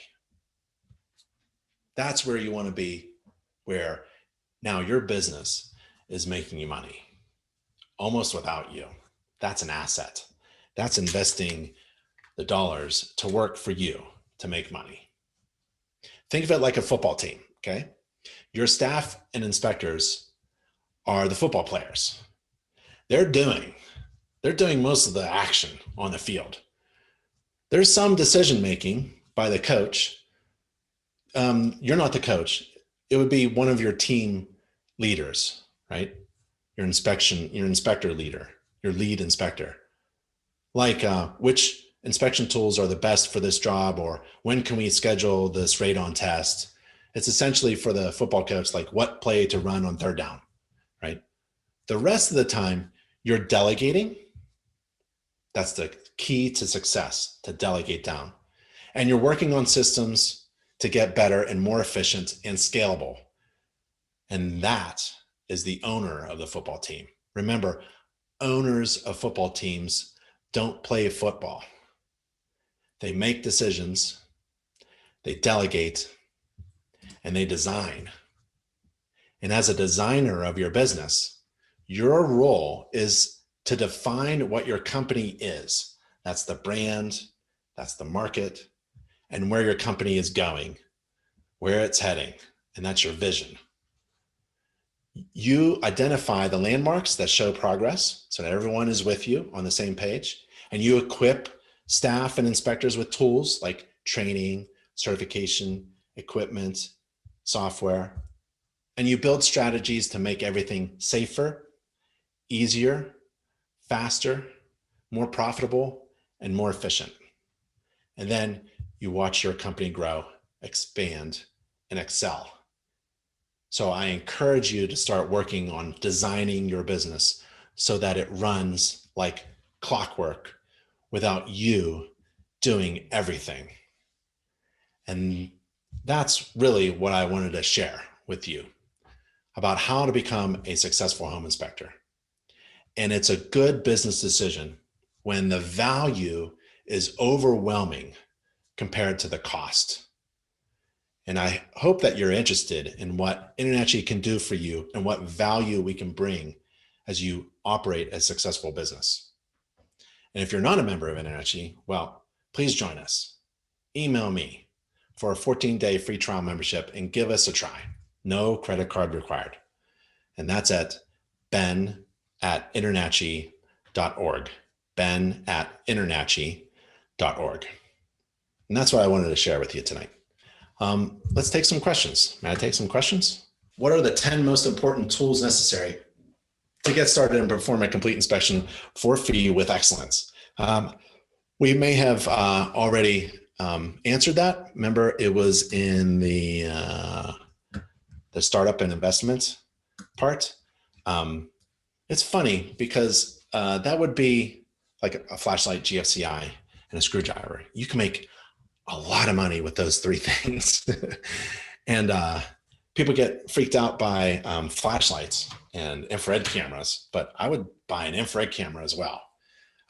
That's where you want to be, where now your business is making you money almost without you. That's an asset. That's investing the dollars to work for you to make money. Think of it like a football team, okay? Your staff and inspectors are the football players. They're doing most of the action on the field. There's some decision-making by the coach. You're not the coach. It would be one of your team leaders, right? Your inspector leader, your lead inspector. Like which inspection tools are the best for this job, or when can we schedule this radon test? It's essentially for the football coach, like what play to run on third down, right? The rest of the time, you're delegating. That's the key to success, to delegate down. And you're working on systems to get better and more efficient and scalable. And that is the owner of the football team. Remember, owners of football teams don't play football. They make decisions, they delegate, and they design. And as a designer of your business, your role is to define what your company is. That's the brand, that's the market, and where your company is going, where it's heading, and that's your vision. You identify the landmarks that show progress so that everyone is with you on the same page, and you equip staff and inspectors with tools like training, certification, equipment, software, and you build strategies to make everything safer, easier, faster, more profitable, and more efficient. And then you watch your company grow, expand, and excel. So I encourage you to start working on designing your business so that it runs like clockwork without you doing everything. And that's really what I wanted to share with you about how to become a successful home inspector. And it's a good business decision when the value is overwhelming compared to the cost. And I hope that you're interested in what InterNACHI can do for you and what value we can bring as you operate a successful business. And if you're not a member of InterNACHI, well, please join us. Email me for a 14-day free trial membership and give us a try. No credit card required. And that's at ben@internachi.org. ben@internachi.org. And that's what I wanted to share with you tonight. Let's take some questions. May I take some questions? What are the 10 most important tools necessary to get started and perform a complete inspection for fee with excellence? We may have already answered that. Remember, it was in the startup and investment part. It's funny because that would be like a flashlight, GFCI, and a screwdriver. You can make a lot of money with those three things. And people get freaked out by flashlights and infrared cameras, but I would buy an infrared camera as well.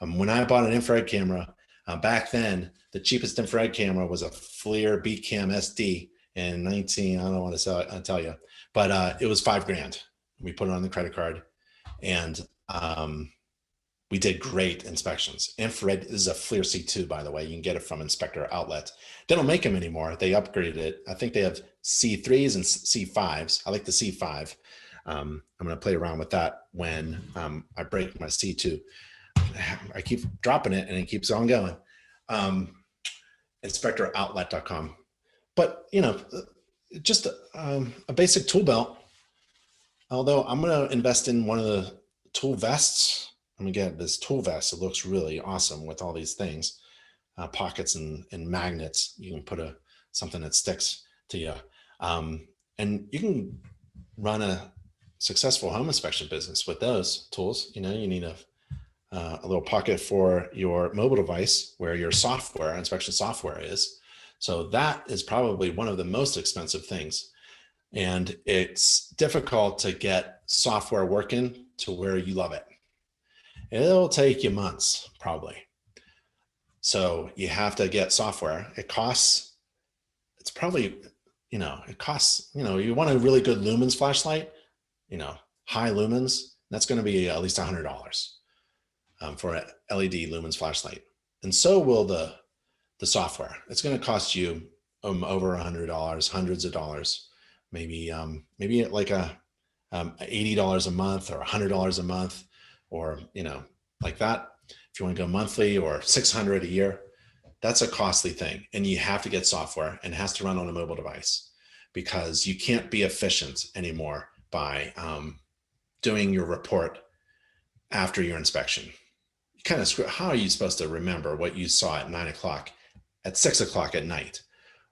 When I bought an infrared camera, back then, the cheapest infrared camera was a FLIR Beacam SD in I don't want to tell you, but it was $5,000. We put it on the credit card, and we did great inspections. Infrared, this is a FLIR C2, by the way. You can get it from Inspector Outlet. They don't make them anymore. They upgraded it. I think they have C3s and C5s. I like the C5. I'm going to play around with that when I break my C2. I keep dropping it and it keeps on going. InspectorOutlet.com. But, you know, just a basic tool belt. Although I'm going to invest in one of the tool vests. I'm gonna get this tool vest. It looks really awesome with all these things, pockets and magnets. You can put something that sticks to you. And you can run a successful home inspection business with those tools. You know, you need a little pocket for your mobile device where your software, inspection software is. So that is probably one of the most expensive things. And it's difficult to get software working to where you love it. It'll take you months, probably. So you have to get software. It costs, it's probably, you know, it costs, you know, you want a really good lumens flashlight, you know, high lumens, that's going to be at least $100 for an LED lumens flashlight. And so will the software. It's going to cost you over $100, hundreds of dollars, maybe maybe like a $80 a month or $100 a month, or like that. If you want to go monthly, or $600 a year, that's a costly thing, and you have to get software, and it has to run on a mobile device, because you can't be efficient anymore by doing your report after your inspection. You kind of screw. How are you supposed to remember what you saw at 9 o'clock, at 6 o'clock at night,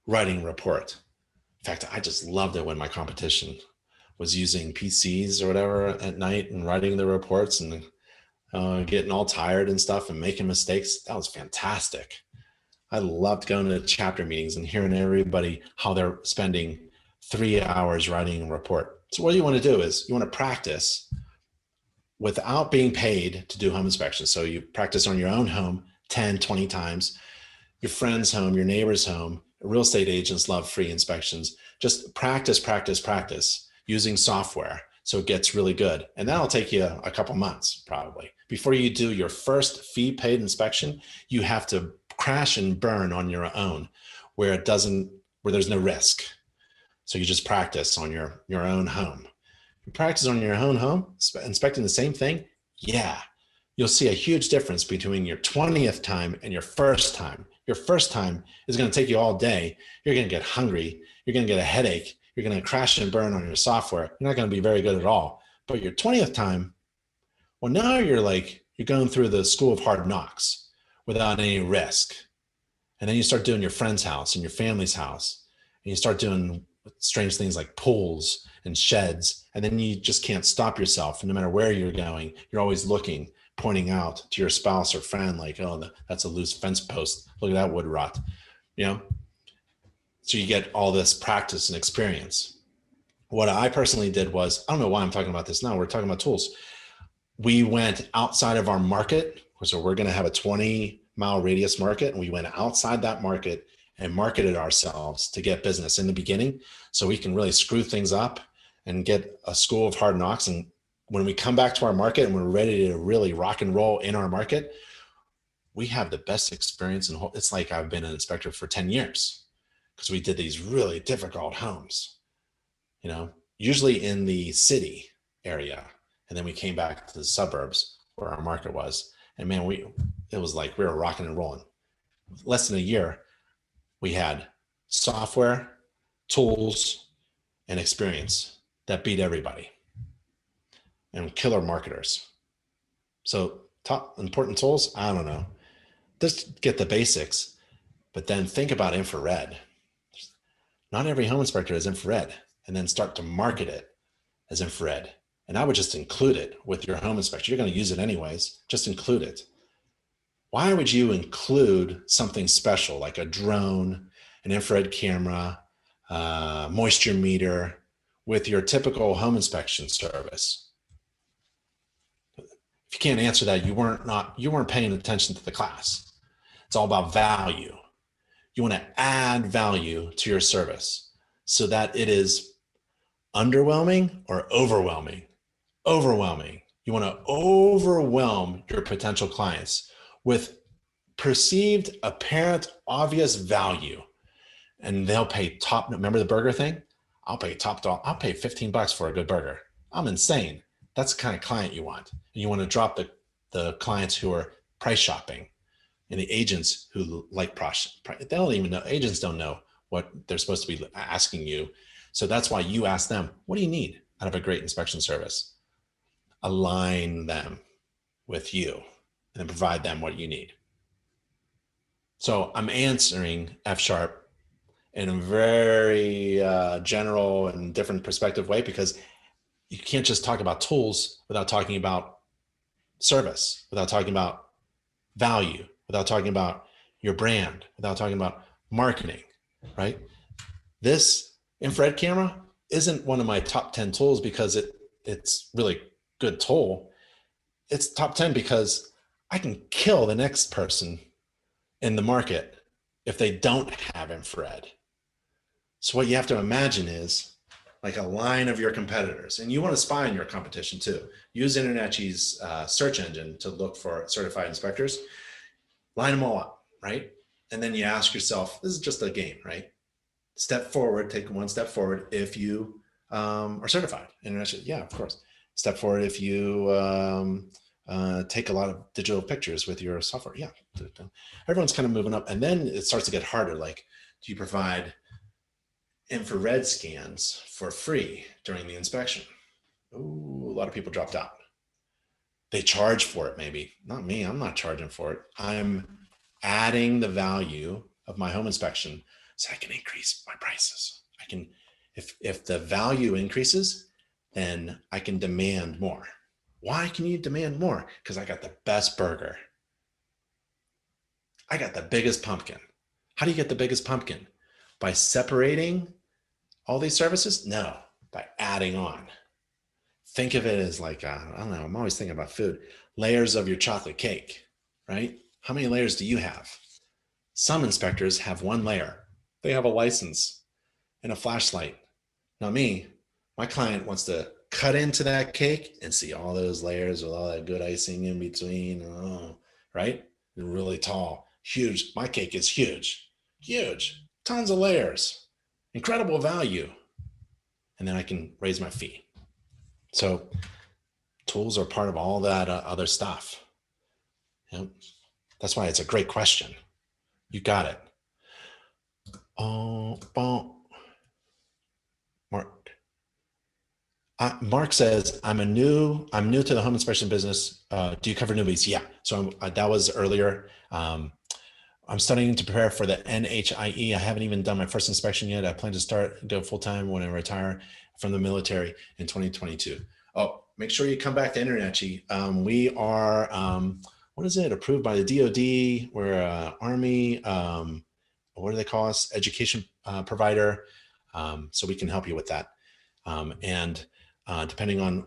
writing a report? In fact, I just loved it when my competition was using PCs or whatever at night and writing the reports, and getting all tired and stuff and making mistakes. That was fantastic. I loved going to chapter meetings and hearing everybody how they're spending 3 hours writing a report. So what you want to do is you want to practice without being paid to do home inspections. So you practice on your own home 10, 20 times, your friend's home, your neighbor's home. Real estate agents love free inspections. Just practice, practice, practice using software so it gets really good. And that'll take you a couple months probably. Before you do your first fee paid inspection, you have to crash and burn on your own where there's no risk. So you just practice on your own home. You practice on your own home, inspecting the same thing. Yeah, you'll see a huge difference between your 20th time and your first time. Your first time is going to take you all day. You're going to get hungry. You're going to get a headache. You're going to crash and burn on your software. You're not going to be very good at all. But your 20th time, well, now you're going through the school of hard knocks without any risk. And then you start doing your friend's house and your family's house, and you start doing strange things like pools and sheds. And then you just can't stop yourself. And no matter where you're going, you're always looking, pointing out to your spouse or friend, like, oh, that's a loose fence post. Look at that wood rot, So you get all this practice and experience. What I personally did was, I don't know why I'm talking about this now. We're talking about tools. We went outside of our market. So we're going to have a 20-mile radius market. And we went outside that market and marketed ourselves to get business in the beginning, so we can really screw things up and get a school of hard knocks. And when we come back to our market and we're ready to really rock and roll in our market, we have the best experience. And it's like I've been an inspector for 10 years because we did these really difficult homes, usually in the city area. And then we came back to the suburbs where our market was. And man, it was like we were rocking and rolling. Less than a year, we had software, tools, and experience that beat everybody, and killer marketers. So top important tools, I don't know. Just get the basics, but then think about infrared. Not every home inspector is infrared, and then start to market it as infrared. And I would just include it with your home inspector. You're going to use it anyways. Just include it. Why would you include something special like a drone, an infrared camera, moisture meter with your typical home inspection service? If you can't answer that, you weren't paying attention to the class. It's all about value. You want to add value to your service so that it is underwhelming or overwhelming. Overwhelming. You want to overwhelm your potential clients with perceived, apparent, obvious value. And they'll pay top. Remember the burger thing? I'll pay top dollar. I'll pay $15 for a good burger. I'm insane. That's the kind of client you want. And you want to drop the clients who are price shopping, and the agents who like price. They don't even know. Agents don't know what they're supposed to be asking you. So that's why you ask them, what do you need out of a great inspection service? Align them with you and then provide them what you need. So I'm answering F-sharp in a very general and different perspective way, because you can't just talk about tools without talking about service, without talking about value, without talking about your brand, without talking about marketing, right? This infrared camera isn't one of my top 10 tools because it's really good tool. It's top 10 because I can kill the next person in the market if they don't have infrared. So what you have to imagine is like a line of your competitors, and you want to spy on your competition too. Use InterNACHI's search engine to look for certified inspectors. Line them all up, right? And then you ask yourself, this is just a game, right? step forward, take one step forward if you are certified. InterNACHI, yeah, of course. Step forward if you take a lot of digital pictures with your software. Yeah, everyone's kind of moving up. And then it starts to get harder. Like, do you provide infrared scans for free during the inspection? Ooh, a lot of people dropped out. They charge for it, maybe. Not me, I'm not charging for it. I'm adding the value of my home inspection so I can increase my prices. I can, if the value increases, then I can demand more. Why can you demand more? Because I got the best burger. I got the biggest pumpkin. How do you get the biggest pumpkin? By separating all these services? No, by adding on. Think of it as like, I don't know, I'm always thinking about food. Layers of your chocolate cake, right? How many layers do you have? Some inspectors have one layer. They have a license and a flashlight. Not me. My client wants to cut into that cake and see all those layers with all that good icing in between, right? Really tall, huge. My cake is huge, huge, tons of layers, incredible value. And then I can raise my fee. So tools are part of all that other stuff. Yep. That's why it's a great question. You got it. Mark. Mark says, I'm new to the home inspection business. Do you cover newbies? Yeah. So that was earlier. I'm studying to prepare for the NHIE. I haven't even done my first inspection yet. I plan to go full-time when I retire from the military in 2022. Oh, make sure you come back to InterNACHI. We are, what is it? Approved by the DOD. We're Army, what do they call us? Education provider. So we can help you with that. And depending on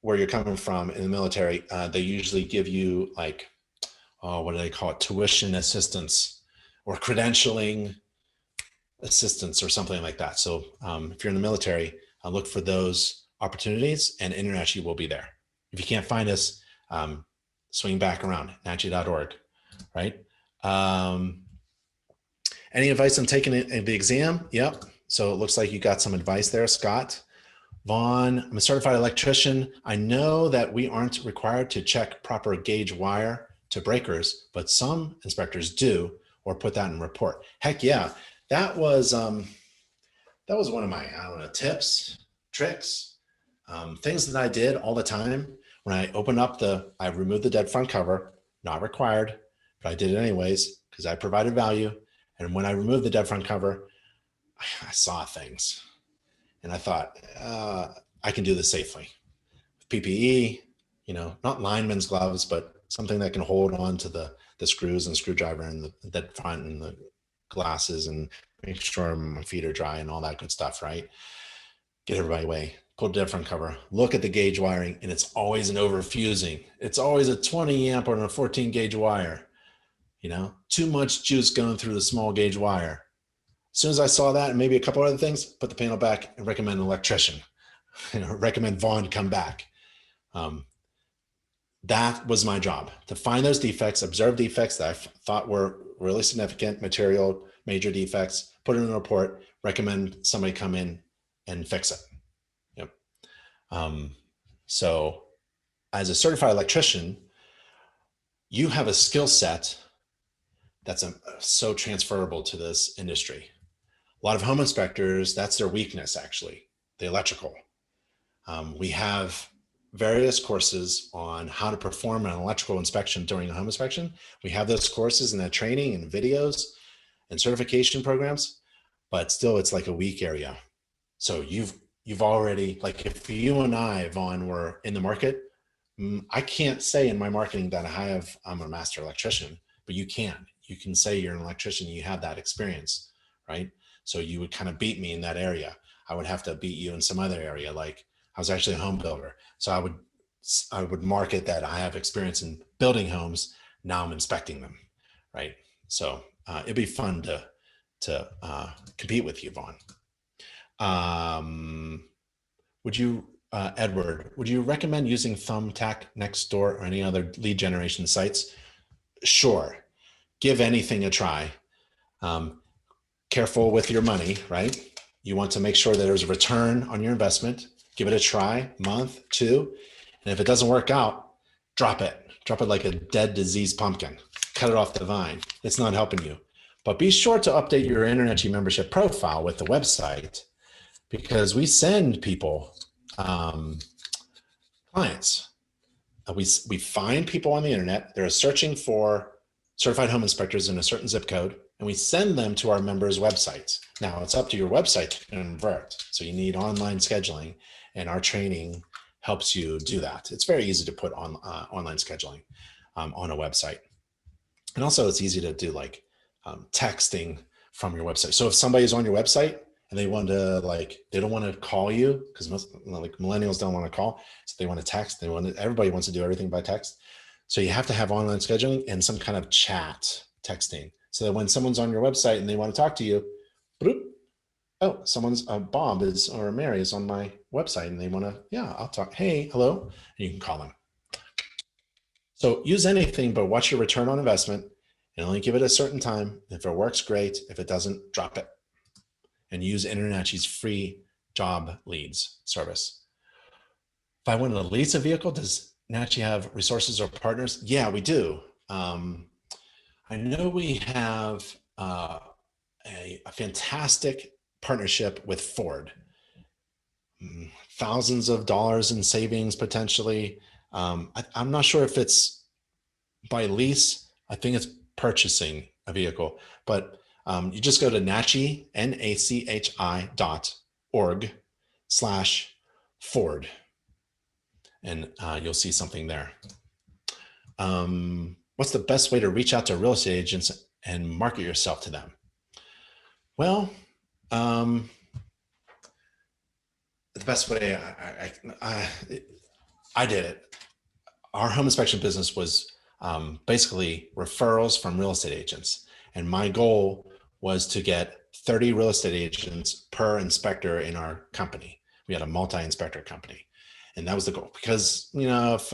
where you're coming from in the military, they usually give you like, what do they call it? Tuition assistance or credentialing assistance or something like that. So if you're in the military, look for those opportunities and InterNACHI will be there. If you can't find us, swing back around, nachi.org, right? Any advice on taking the exam? Yep. So it looks like you got some advice there, Scott. Vaughn, I'm a certified electrician. I know that we aren't required to check proper gauge wire to breakers, but some inspectors do, or put that in report. Heck yeah. That was one of my, I don't know, tips, tricks, things that I did all the time. When I opened up I removed the dead front cover, not required, but I did it anyways because I provided value. And when I removed the dead front cover, I saw things and I thought, I can do this safely. PPE, not lineman's gloves, but something that can hold on to the screws and screwdriver and the dead front and the glasses and make sure my feet are dry and all that good stuff, right? Get everybody away. Pull the dead front cover, look at the gauge wiring, and it's always an overfusing. It's always a 20 amp or a 14 gauge wire. Too much juice going through the small gauge wire. As soon as I saw that and maybe a couple other things, put the panel back and recommend an electrician. Recommend Vaughn come back. That was my job, to find those defects, observe defects that I thought were really significant, material, major defects, put it in a report, recommend somebody come in and fix it. Yep. So as a certified electrician, you have a skill set that's so transferable to this industry. A lot of home inspectors, that's their weakness, actually, the electrical. We have various courses on how to perform an electrical inspection during a home inspection. We have those courses and that training and videos and certification programs, but still it's like a weak area. So you've already, like if you and I, Vaughn, were in the market, I can't say in my marketing that I'm a master electrician, but you can say you're an electrician, you have that experience, right? So you would kind of beat me in that area. I would have to beat you in some other area. Like I was actually a home builder. So I would market that I have experience in building homes. Now I'm inspecting them, right? So it'd be fun to compete with you, Vaughn. Edward, would you recommend using Thumbtack, Nextdoor, or any other lead generation sites? Sure. Give anything a try. careful with your money, right? You want to make sure that there's a return on your investment. Give it a try, month, two. And if it doesn't work out, drop it. Drop it like a dead, diseased pumpkin. Cut it off the vine. It's not helping you. But be sure to update your InterNACHI membership profile with the website, because we send people clients. We find people on the internet. They're searching for certified home inspectors in a certain zip code, and we send them to our members' websites. Now, it's up to your website to convert. So you need online scheduling, and our training helps you do that. It's very easy to put on online scheduling on a website. And also it's easy to do like texting from your website. So if somebody's on your website and they want to they don't want to call you, because most millennials don't want to call, so they want to text. Everybody wants to do everything by text. So you have to have online scheduling and some kind of chat texting, so that when someone's on your website and they want to talk to you, bloop, oh, someone's Bob or Mary is on my website and they want to, yeah, I'll talk. Hey, hello, and you can call them. So use anything, but watch your return on investment and only give it a certain time. If it works, great. If it doesn't, drop it. And use InterNACHI's free job leads service. If I want to lease a vehicle, does NACHI have resources or partners? Yeah, we do. I know we have a fantastic partnership with Ford. Thousands of dollars in savings potentially. I'm not sure if it's by lease. I think it's purchasing a vehicle, but you just go to NACHI, NACHI.org/Ford, and you'll see something there. What's the best way to reach out to real estate agents and market yourself to them? Well, the best way I did it. Our home inspection business was basically referrals from real estate agents. And my goal was to get 30 real estate agents per inspector in our company. We had a multi-inspector company. And that was the goal, because, if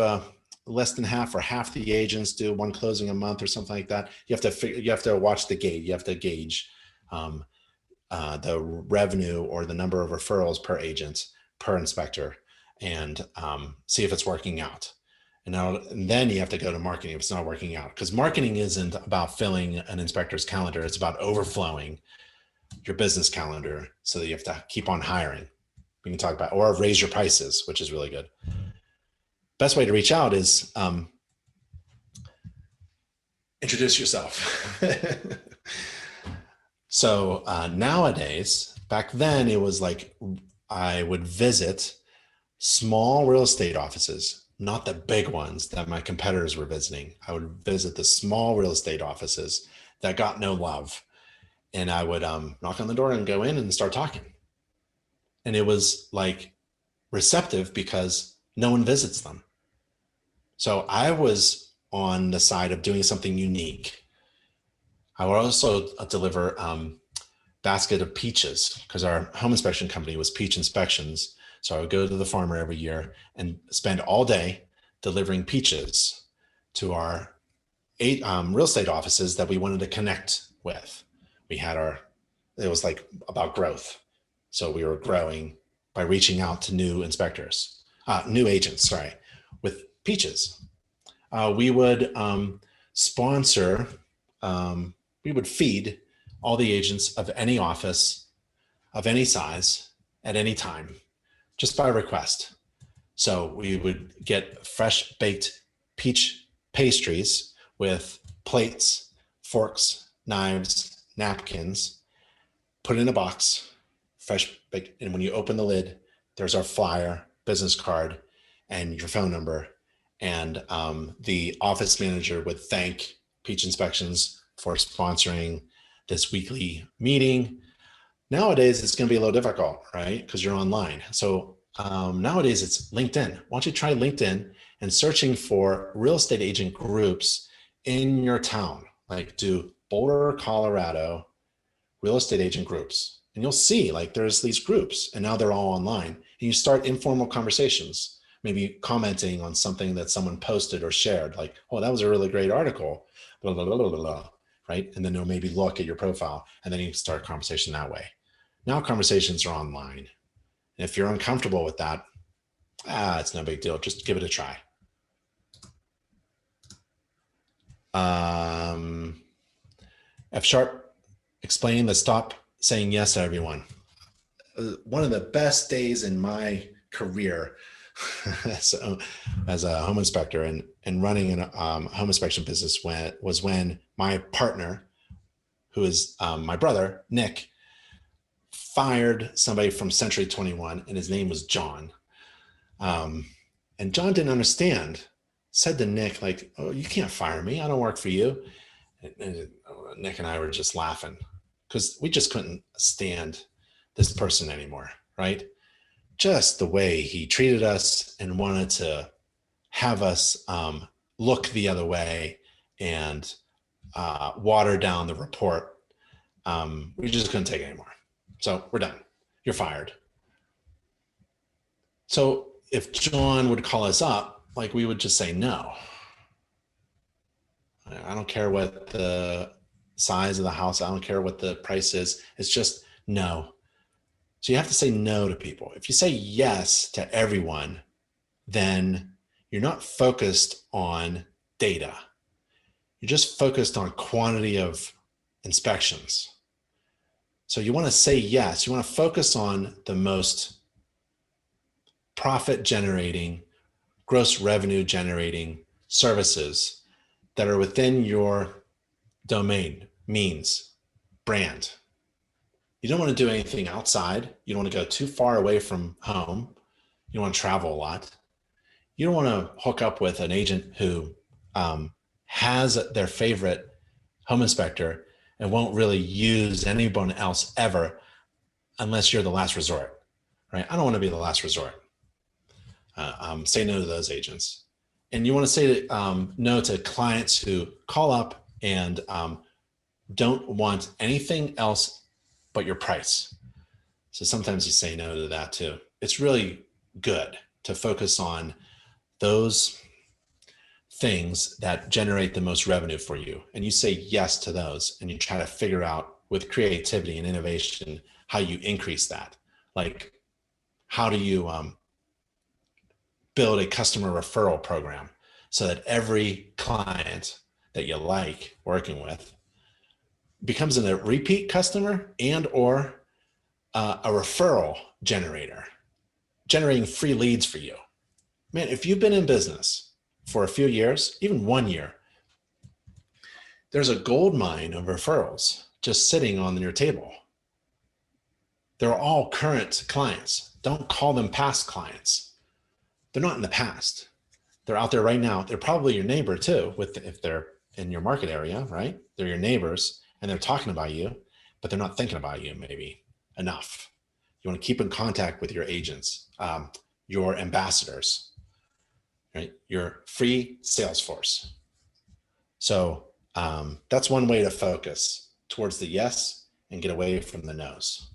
less than half or half the agents do one closing a month or something like that, you have to watch the gauge. You have to gauge the revenue or the number of referrals per agent, per inspector, and see if it's working out. And then you have to go to marketing if it's not working out, because marketing isn't about filling an inspector's calendar. It's about overflowing your business calendar, so that you have to keep on hiring. We can talk about, or raise your prices, which is really good. Best way to reach out is introduce yourself. So nowadays, back then it was like I would visit small real estate offices, not the big ones that my competitors were visiting. I would visit the small real estate offices that got no love. And I would knock on the door and go in and start talking. And it was like receptive because no one visits them. So I was on the side of doing something unique. I would also deliver basket of peaches, because our home inspection company was Peach Inspections. So I would go to the farmer every year and spend all day delivering peaches to our 8 real estate offices that we wanted to connect with. We had it was like about growth. So we were growing by reaching out to new inspectors, new agents, sorry, with peaches. We would sponsor, we would feed all the agents of any office, of any size, at any time, just by request. So we would get fresh baked peach pastries with plates, forks, knives, napkins, put it in a box, fresh baked. And when you open the lid, there's our flyer, business card, and your phone number. And the office manager would thank Peach Inspections for sponsoring this weekly meeting. Nowadays, it's going to be a little difficult, right? Because you're online. So nowadays, it's LinkedIn. Why don't you try LinkedIn and searching for real estate agent groups in your town, like do Boulder, Colorado real estate agent groups. And you'll see there's these groups, and now they're all online. And you start informal conversations, maybe commenting on something that someone posted or shared, like, oh, that was a really great article, blah, blah, blah, blah, blah. right? And then they'll maybe look at your profile and then you start a conversation that way. Now conversations are online. And if you're uncomfortable with that, it's no big deal. Just give it a try. F Sharp explaining the stop saying yes to everyone. One of the best days in my career as a home inspector and running a home inspection business was when my partner, who is my brother, Nick, fired somebody from Century 21, and his name was John. And John didn't understand, said to Nick, like, oh, you can't fire me. I don't work for you. And Nick and I were just laughing because we just couldn't stand this person anymore, right? Just the way he treated us and wanted to have us look the other way and water down the report. We just couldn't take it anymore. So we're done. You're fired. So if John would call us up, like we would just say no. I don't care what the size of the house, I don't care what the price is. It's just no. So you have to say no to people. If you say yes to everyone, then you're not focused on data. You're just focused on quantity of inspections. So you want to say yes. You want to focus on the most profit generating, gross revenue generating services that are within your domain, means, brand. You don't want to do anything outside. You don't want to go too far away from home. You don't want to travel a lot. You don't want to hook up with an agent who has their favorite home inspector and won't really use anyone else ever unless you're the last resort, right? I don't want to be the last resort. Say no to those agents. And you want to say no to clients who call up and don't want anything else but your price. So sometimes you say no to that too. It's really good to focus on those things that generate the most revenue for you. And you say yes to those and you try to figure out with creativity and innovation how you increase that. Like, how do you build a customer referral program so that every client that you like working with becomes a repeat customer and or a referral generator, generating free leads for you. Man, if you've been in business for a few years, even 1 year, there's a gold mine of referrals just sitting on your table. They're all current clients. Don't call them past clients. They're not in the past. They're out there right now. They're probably your neighbor too, if they're in your market area, right? They're your neighbors and they're talking about you, but they're not thinking about you maybe enough. You want to keep in contact with your agents, your ambassadors, right? Your free sales force. So that's one way to focus towards the yes and get away from the no's.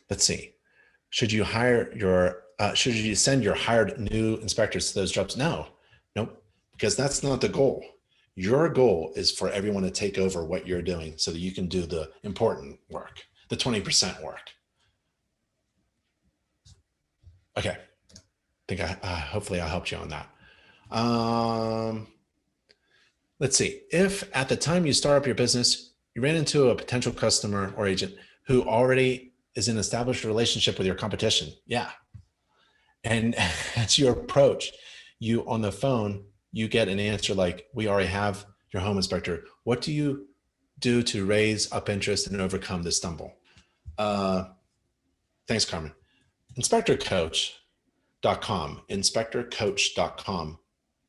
Let's see. Should you should you send your hired new inspectors to those jobs? No, nope, because that's not the goal. Your goal is for everyone to take over what you're doing so that you can do the important work, the 20% work. Okay, I think hopefully I helped you on that. Let's see. If at the time you start up your business, you ran into a potential customer or agent who already is in an established relationship with your competition. Yeah. And as you approach, you on the phone, you get an answer like, we already have your home inspector. What do you do to raise up interest and overcome this stumble? Thanks, Carmen. inspectorcoach.com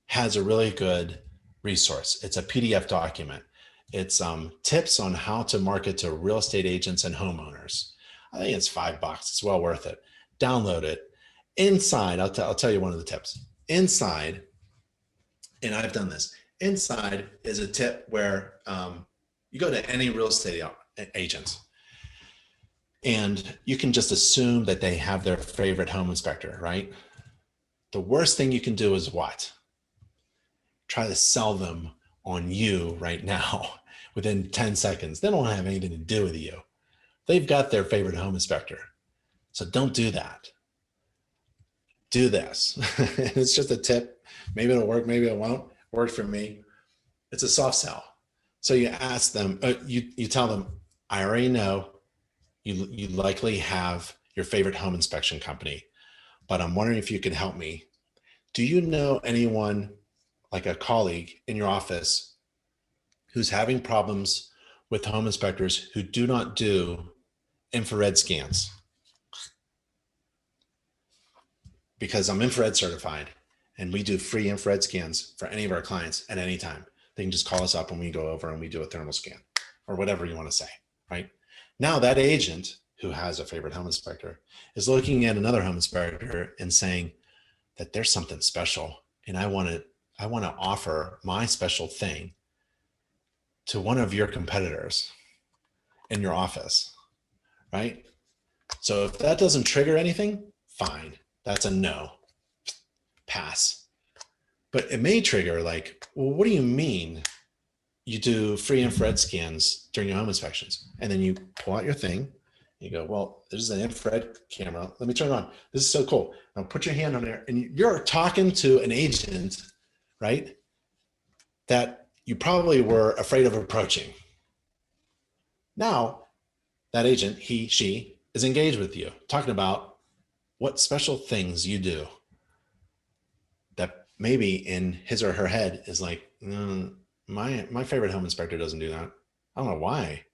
has a really good resource. It's a PDF document. It's tips on how to market to real estate agents and homeowners. I think it's $5. It's well worth it. Download it. Inside, I'll tell you one of the tips. Inside, and I've done this, inside is a tip where you go to any real estate agent and you can just assume that they have their favorite home inspector, right? The worst thing you can do is what? Try to sell them on you right now within 10 seconds. They don't have anything to do with you. They've got their favorite home inspector. So don't do that. Do this. It's just a tip. Maybe it'll work, maybe it won't. Worked for me. It's a soft sell. So you ask them, you tell them, I already know you likely have your favorite home inspection company, but I'm wondering if you can help me. Do you know anyone, like a colleague in your office, who's having problems with home inspectors who do not do infrared scans? Because I'm infrared certified and we do free infrared scans for any of our clients at any time. They can just call us up and we go over and we do a thermal scan or whatever you want to say, right? Now that agent who has a favorite home inspector is looking at another home inspector and saying that there's something special and I want to offer my special thing to one of your competitors in your office, right? So if that doesn't trigger anything, fine. That's a no, pass. But it may trigger like, well, what do you mean you do free infrared scans during your home inspections? And then you pull out your thing. You go, well, this is an infrared camera. Let me turn it on. This is so cool. Now put your hand on there and you're talking to an agent, right? That you probably were afraid of approaching. Now that agent, he, she is engaged with you, talking about what special things you do that maybe in his or her head is like, my favorite home inspector doesn't do that. I don't know why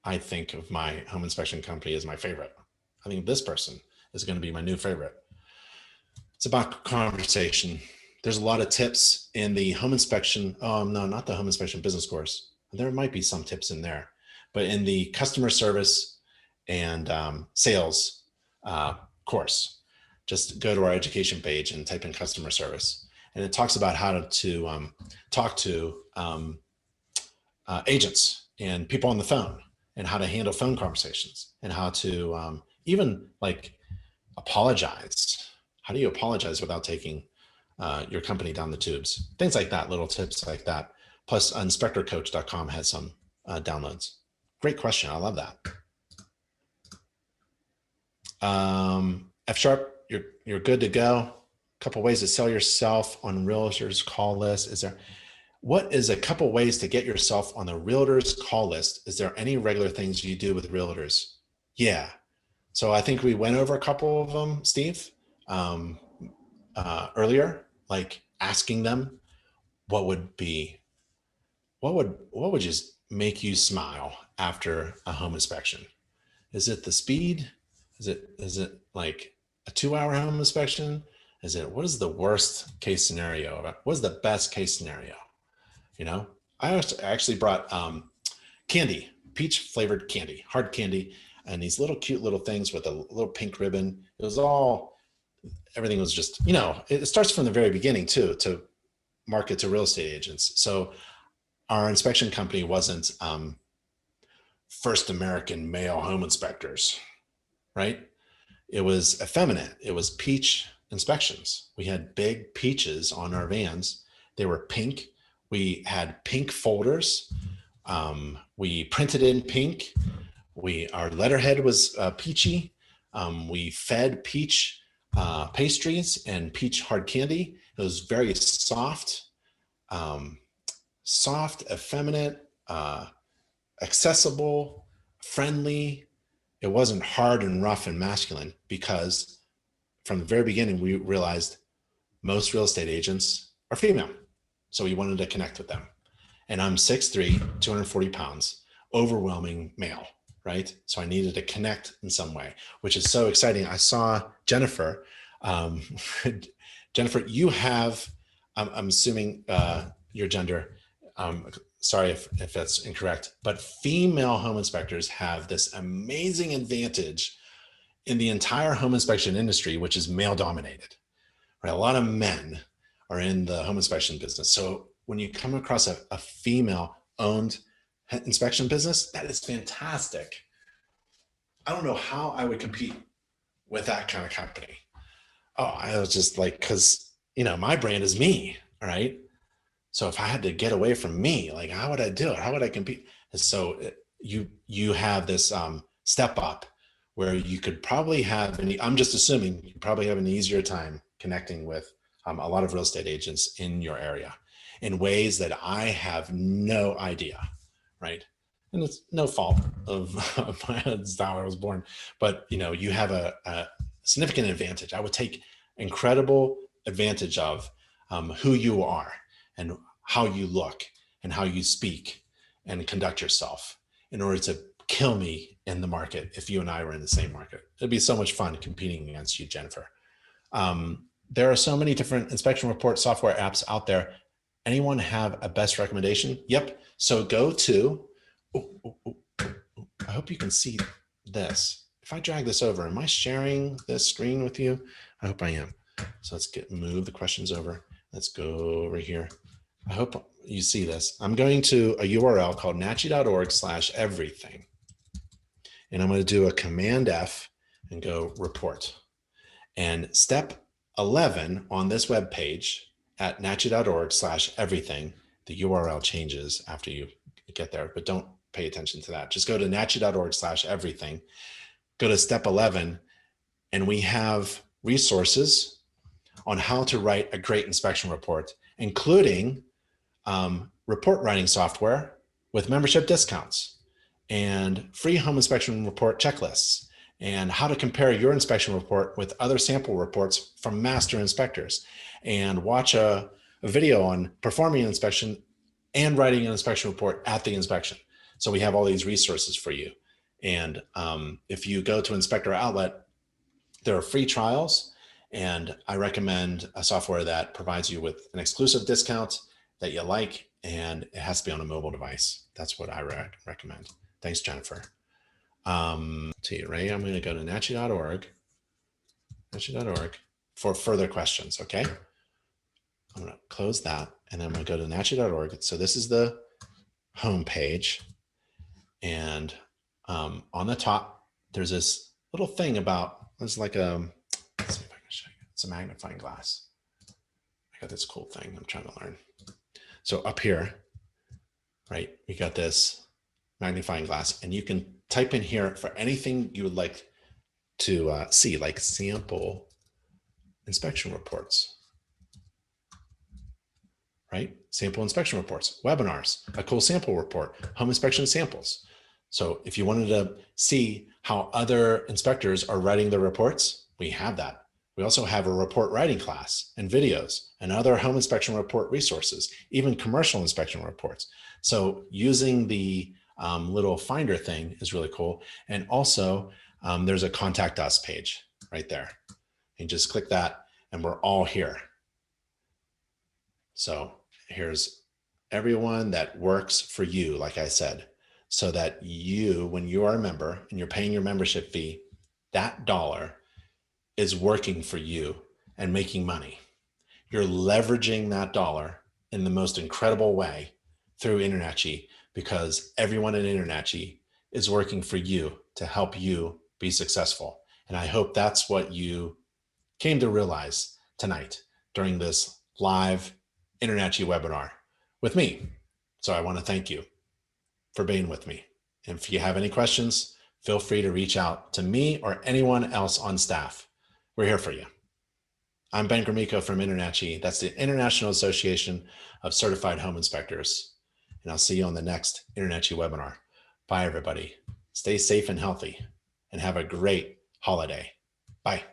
I think of my home inspection company as my favorite. I think this person is going to be my new favorite. It's about conversation. There's a lot of tips in the home inspection. Oh, no, not the home inspection business course. There might be some tips in there, but in the customer service and sales course, just go to our education page and type in customer service. And it talks about how to talk to agents and people on the phone and how to handle phone conversations and how to even like apologize. How do you apologize without taking your company down the tubes? Things like that, little tips like that. Plus inspectorcoach.com has some downloads. Great question. I love that. F sharp, you're good to go. A couple ways to sell yourself on realtors call list. What is a couple ways to get yourself on the realtors call list? Is there any regular things you do with realtors? Yeah. So I think we went over a couple of them, Steve, earlier, like asking them what would just make you smile after a home inspection? Is it the speed? Is it like a 2-hour home inspection? What is the worst case scenario? What is the best case scenario? You know, I actually brought candy, peach flavored candy, hard candy, and these little cute little things with a little pink ribbon. Everything was just, you know, it starts from the very beginning too, to market to real estate agents. So our inspection company wasn't First American Male Home Inspectors, right? It was effeminate. It was peach inspections. We had big peaches on our vans. They were pink. We had pink folders. We printed in pink. Our letterhead was peachy. We fed peach pastries and peach hard candy. It was very soft, effeminate, accessible, friendly. It wasn't hard and rough and masculine, because from the very beginning, we realized most real estate agents are female. So we wanted to connect with them. And I'm 6'3", 240 pounds, overwhelming male, right? So I needed to connect in some way, which is so exciting. I saw Jennifer. Jennifer, you have, I'm assuming your gender, sorry if that's incorrect, but female home inspectors have this amazing advantage in the entire home inspection industry, which is male dominated, right? A lot of men are in the home inspection business. So when you come across a female owned inspection business, that is fantastic. I don't know how I would compete with that kind of company. Oh, I was just like, cause you know, my brand is me, all right? So if I had to get away from me, like, how would I do it? How would I compete? And so you have this step up where you could probably have I'm just assuming you probably have an easier time connecting with a lot of real estate agents in your area in ways that I have no idea, right? And it's no fault of how I was born, but you have a significant advantage. I would take incredible advantage of who you are and how you look and how you speak and conduct yourself in order to kill me in the market if you and I were in the same market. It'd be so much fun competing against you, Jennifer. There are so many different inspection report software apps out there. Anyone have a best recommendation? Yep. So go to, I hope you can see this. If I drag this over, am I sharing this screen with you? I hope I am. So let's move the questions over. Let's go over here. I hope you see this. I'm going to a URL called nachi.org/everything. And I'm going to do a Command F and go report. And step 11 on this web page at nachi.org/everything, the URL changes after you get there, but don't pay attention to that. Just go to nachi.org/everything, go to step 11, and we have resources on how to write a great inspection report, including report writing software with membership discounts and free home inspection report checklists, and how to compare your inspection report with other sample reports from master inspectors, and watch a video on performing an inspection and writing an inspection report at the inspection. So we have all these resources for you. And if you go to Inspector Outlet, there are free trials, and I recommend a software that provides you with an exclusive discount that you like, and it has to be on a mobile device. That's what I recommend. Thanks, Jennifer. To you, Ray, I'm going to go to nachi.org for further questions, okay? I'm going to close that, and then I'm going to go to nachi.org. So this is the home page, and on the top, there's this little thing about, it's like let's see if I can show you. It's a magnifying glass. I got this cool thing I'm trying to learn. So up here, right, we got this magnifying glass, and you can type in here for anything you would like to see, like sample inspection reports, right? Sample inspection reports, webinars, a cool sample report, home inspection samples. So if you wanted to see how other inspectors are writing their reports, we have that. We also have a report writing class and videos and other home inspection report resources, even commercial inspection reports. So using the little finder thing is really cool. And also there's a contact us page right there. And just click that and we're all here. So here's everyone that works for you, like I said, so that you, when you are a member and you're paying your membership fee, that dollar is working for you and making money. You're leveraging that dollar in the most incredible way through InterNACHI, because everyone in InterNACHI is working for you to help you be successful. And I hope that's what you came to realize tonight during this live InterNACHI webinar with me. So I want to thank you for being with me. And if you have any questions, feel free to reach out to me or anyone else on staff. We're here for you. I'm Ben Gromyko from InterNACHI. That's the International Association of Certified Home Inspectors. And I'll see you on the next InterNACHI webinar. Bye, everybody. Stay safe and healthy, and have a great holiday. Bye.